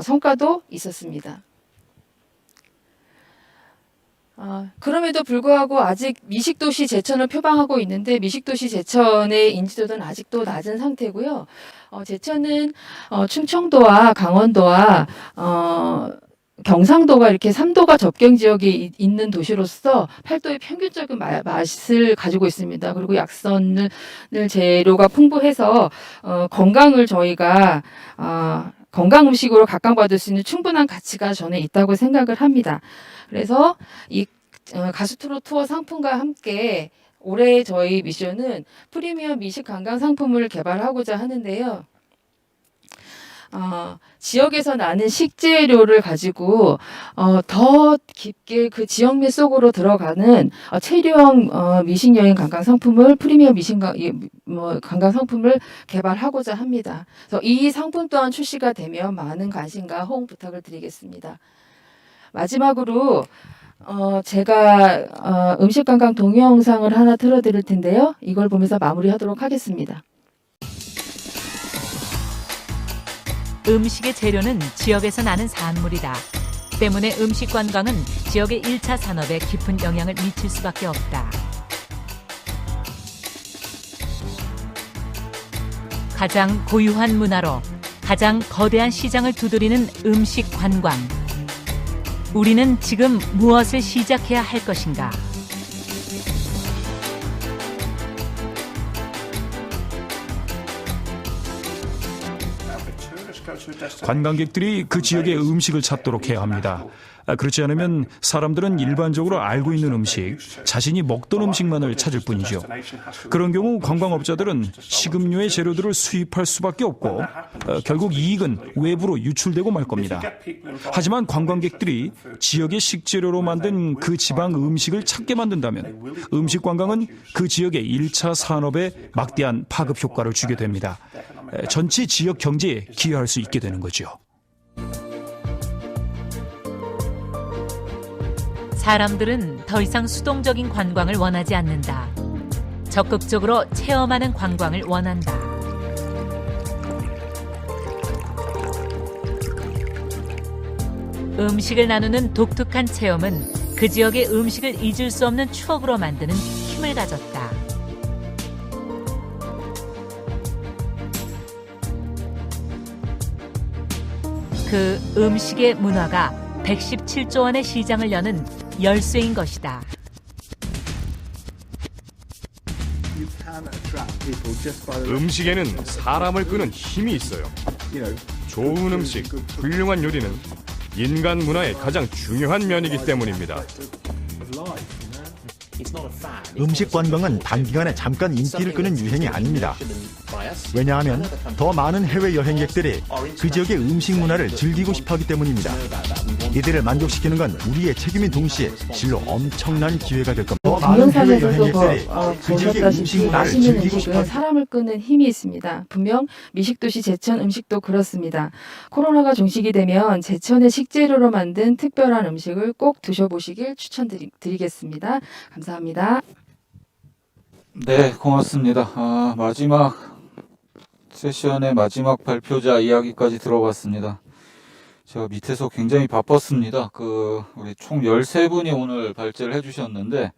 Speaker 7: 성과도 있었습니다. 그럼에도 불구하고 아직 미식도시 제천을 표방하고 있는데 미식도시 제천의 인지도는 아직도 낮은 상태고요. 제천은 충청도와 강원도와 경상도가 이렇게 3도가 접경 지역이 있는 도시로서 8도의 평균적인 맛을 가지고 있습니다. 그리고 약선을 재료가 풍부해서 건강을 저희가 건강 음식으로 각광받을 수 있는 충분한 가치가 저는 있다고 생각을 합니다. 그래서 이 가수트로 투어 상품과 함께 올해 저희 미션은 프리미엄 미식 관광 상품을 개발하고자 하는데요. 지역에서 나는 식재료를 가지고 더 깊게 그 지역미 속으로 들어가는 체류형 미식 여행 관광 상품을 프리미엄 미식 관광 상품을 개발하고자 합니다. 그래서 이 상품 또한 출시가 되면 많은 관심과 호응 부탁을 드리겠습니다. 마지막으로 제가 음식 관광 동영상을 하나 틀어드릴 텐데요. 이걸 보면서 마무리하도록 하겠습니다.
Speaker 13: 음식의 재료는 지역에서 나는 산물이다. 때문에 음식 관광은 지역의 1차 산업에 깊은 영향을 미칠 수밖에 없다. 가장 고유한 문화로 가장 거대한 시장을 두드리는 음식 관광. 우리는 지금 무엇을 시작해야 할 것인가?
Speaker 14: 관광객들이 그 지역의 음식을 찾도록 해야 합니다. 그렇지 않으면 사람들은 일반적으로 알고 있는 음식, 자신이 먹던 음식만을 찾을 뿐이죠. 그런 경우 관광업자들은 식음료의 재료들을 수입할 수밖에 없고 결국 이익은 외부로 유출되고 말 겁니다. 하지만 관광객들이 지역의 식재료로 만든 그 지방 음식을 찾게 만든다면 음식 관광은 그 지역의 1차 산업에 막대한 파급 효과를 주게 됩니다. 전체 지역 경제에 기여할 수 있게 되는 거죠.
Speaker 13: 사람들은 더 이상 수동적인 관광을 원하지 않는다. 적극적으로 체험하는 관광을 원한다. 음식을 나누는 독특한 체험은 그 지역의 음식을 잊을 수 없는 추억으로 만드는 힘을 가졌다. 그 음식의 문화가 117조 원의 시장을 여는 열쇠인 것이다.
Speaker 15: 음식에는 사람을 끄는 힘이 있어요. 좋은 음식, 훌륭한 요리는 인간 문화의 가장 중요한 면이기 때문입니다.
Speaker 16: 음식 관광은 단기간에 잠깐 인기를 끄는 유행이 아닙니다. 왜냐하면 더 많은 해외 여행객들이 그 지역의 음식 문화를 즐기고 싶어하기 때문입니다. 이들을 만족시키는 건 우리의 책임인 동시에 실로 엄청난 기회가 될 겁니다.
Speaker 7: 동영상에서도 보셨다시피 맛있는 음식은 사람을 끄는 힘이 있습니다. 분명 미식도시 제천 음식도 그렇습니다. 코로나가 종식이 되면 제천의 식재료로 만든 특별한 음식을 꼭 드셔보시길 추천드리겠습니다. 감사합니다.
Speaker 1: 네, 고맙습니다. 마지막 세션의 마지막 발표자 이야기까지 들어봤습니다. 제가 밑에서 굉장히 바빴습니다. 우리 총 13분이 오늘 발제를 해주셨는데,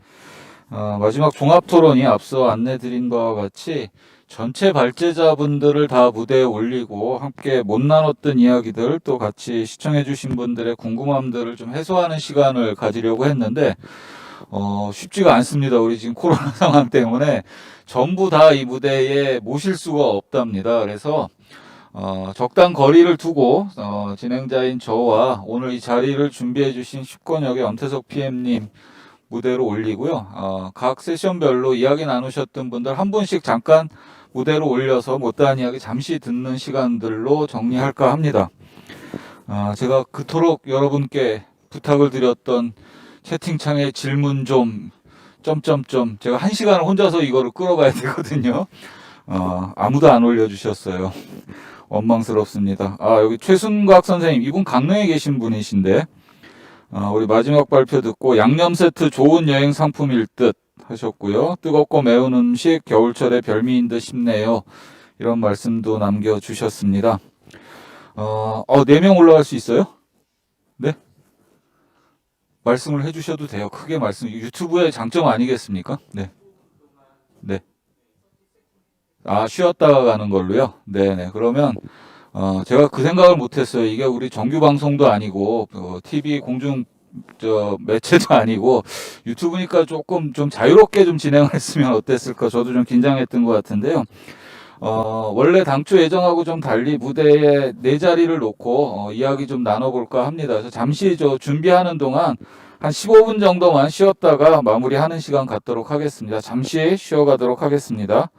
Speaker 1: 마지막 종합 토론이 앞서 안내드린 바와 같이 전체 발제자분들을 다 무대에 올리고 함께 못 나눴던 이야기들 또 같이 시청해주신 분들의 궁금함들을 좀 해소하는 시간을 가지려고 했는데, 쉽지가 않습니다. 우리 지금 코로나 상황 때문에 전부 다 이 무대에 모실 수가 없답니다. 그래서 적당 거리를 두고 진행자인 저와 오늘 이 자리를 준비해 주신 10권역의 엄태석 PM님 무대로 올리고요. 각 세션별로 이야기 나누셨던 분들 한 분씩 잠깐 무대로 올려서 못다한 이야기 잠시 듣는 시간들로 정리할까 합니다. 제가 그토록 여러분께 부탁을 드렸던 채팅창에 질문 좀 제가 1시간을 혼자서 이거를 끌어가야 되거든요. 아무도 안 올려주셨어요. 원망스럽습니다. 여기 최순각 선생님, 이분 강릉에 계신 분이신데, 우리 마지막 발표 듣고 양념 세트 좋은 여행 상품일 듯 하셨고요. 뜨겁고 매운 음식 겨울철에 별미인 듯 싶네요. 이런 말씀도 남겨주셨습니다. 4명 올라갈 수 있어요? 네? 말씀을 해주셔도 돼요. 크게 유튜브의 장점 아니겠습니까? 네. 네. 쉬었다가 가는 걸로요? 네네. 그러면, 제가 그 생각을 못했어요. 이게 우리 정규 방송도 아니고, TV 공중, 매체도 아니고, 유튜브니까 조금 좀 자유롭게 좀 진행을 했으면 어땠을까. 저도 좀 긴장했던 것 같은데요. 원래 당초 예정하고 좀 달리 무대에 4자리를 놓고, 이야기 좀 나눠볼까 합니다. 그래서 잠시 준비하는 동안 한 15분 정도만 쉬었다가 마무리하는 시간 갖도록 하겠습니다. 잠시 쉬어가도록 하겠습니다.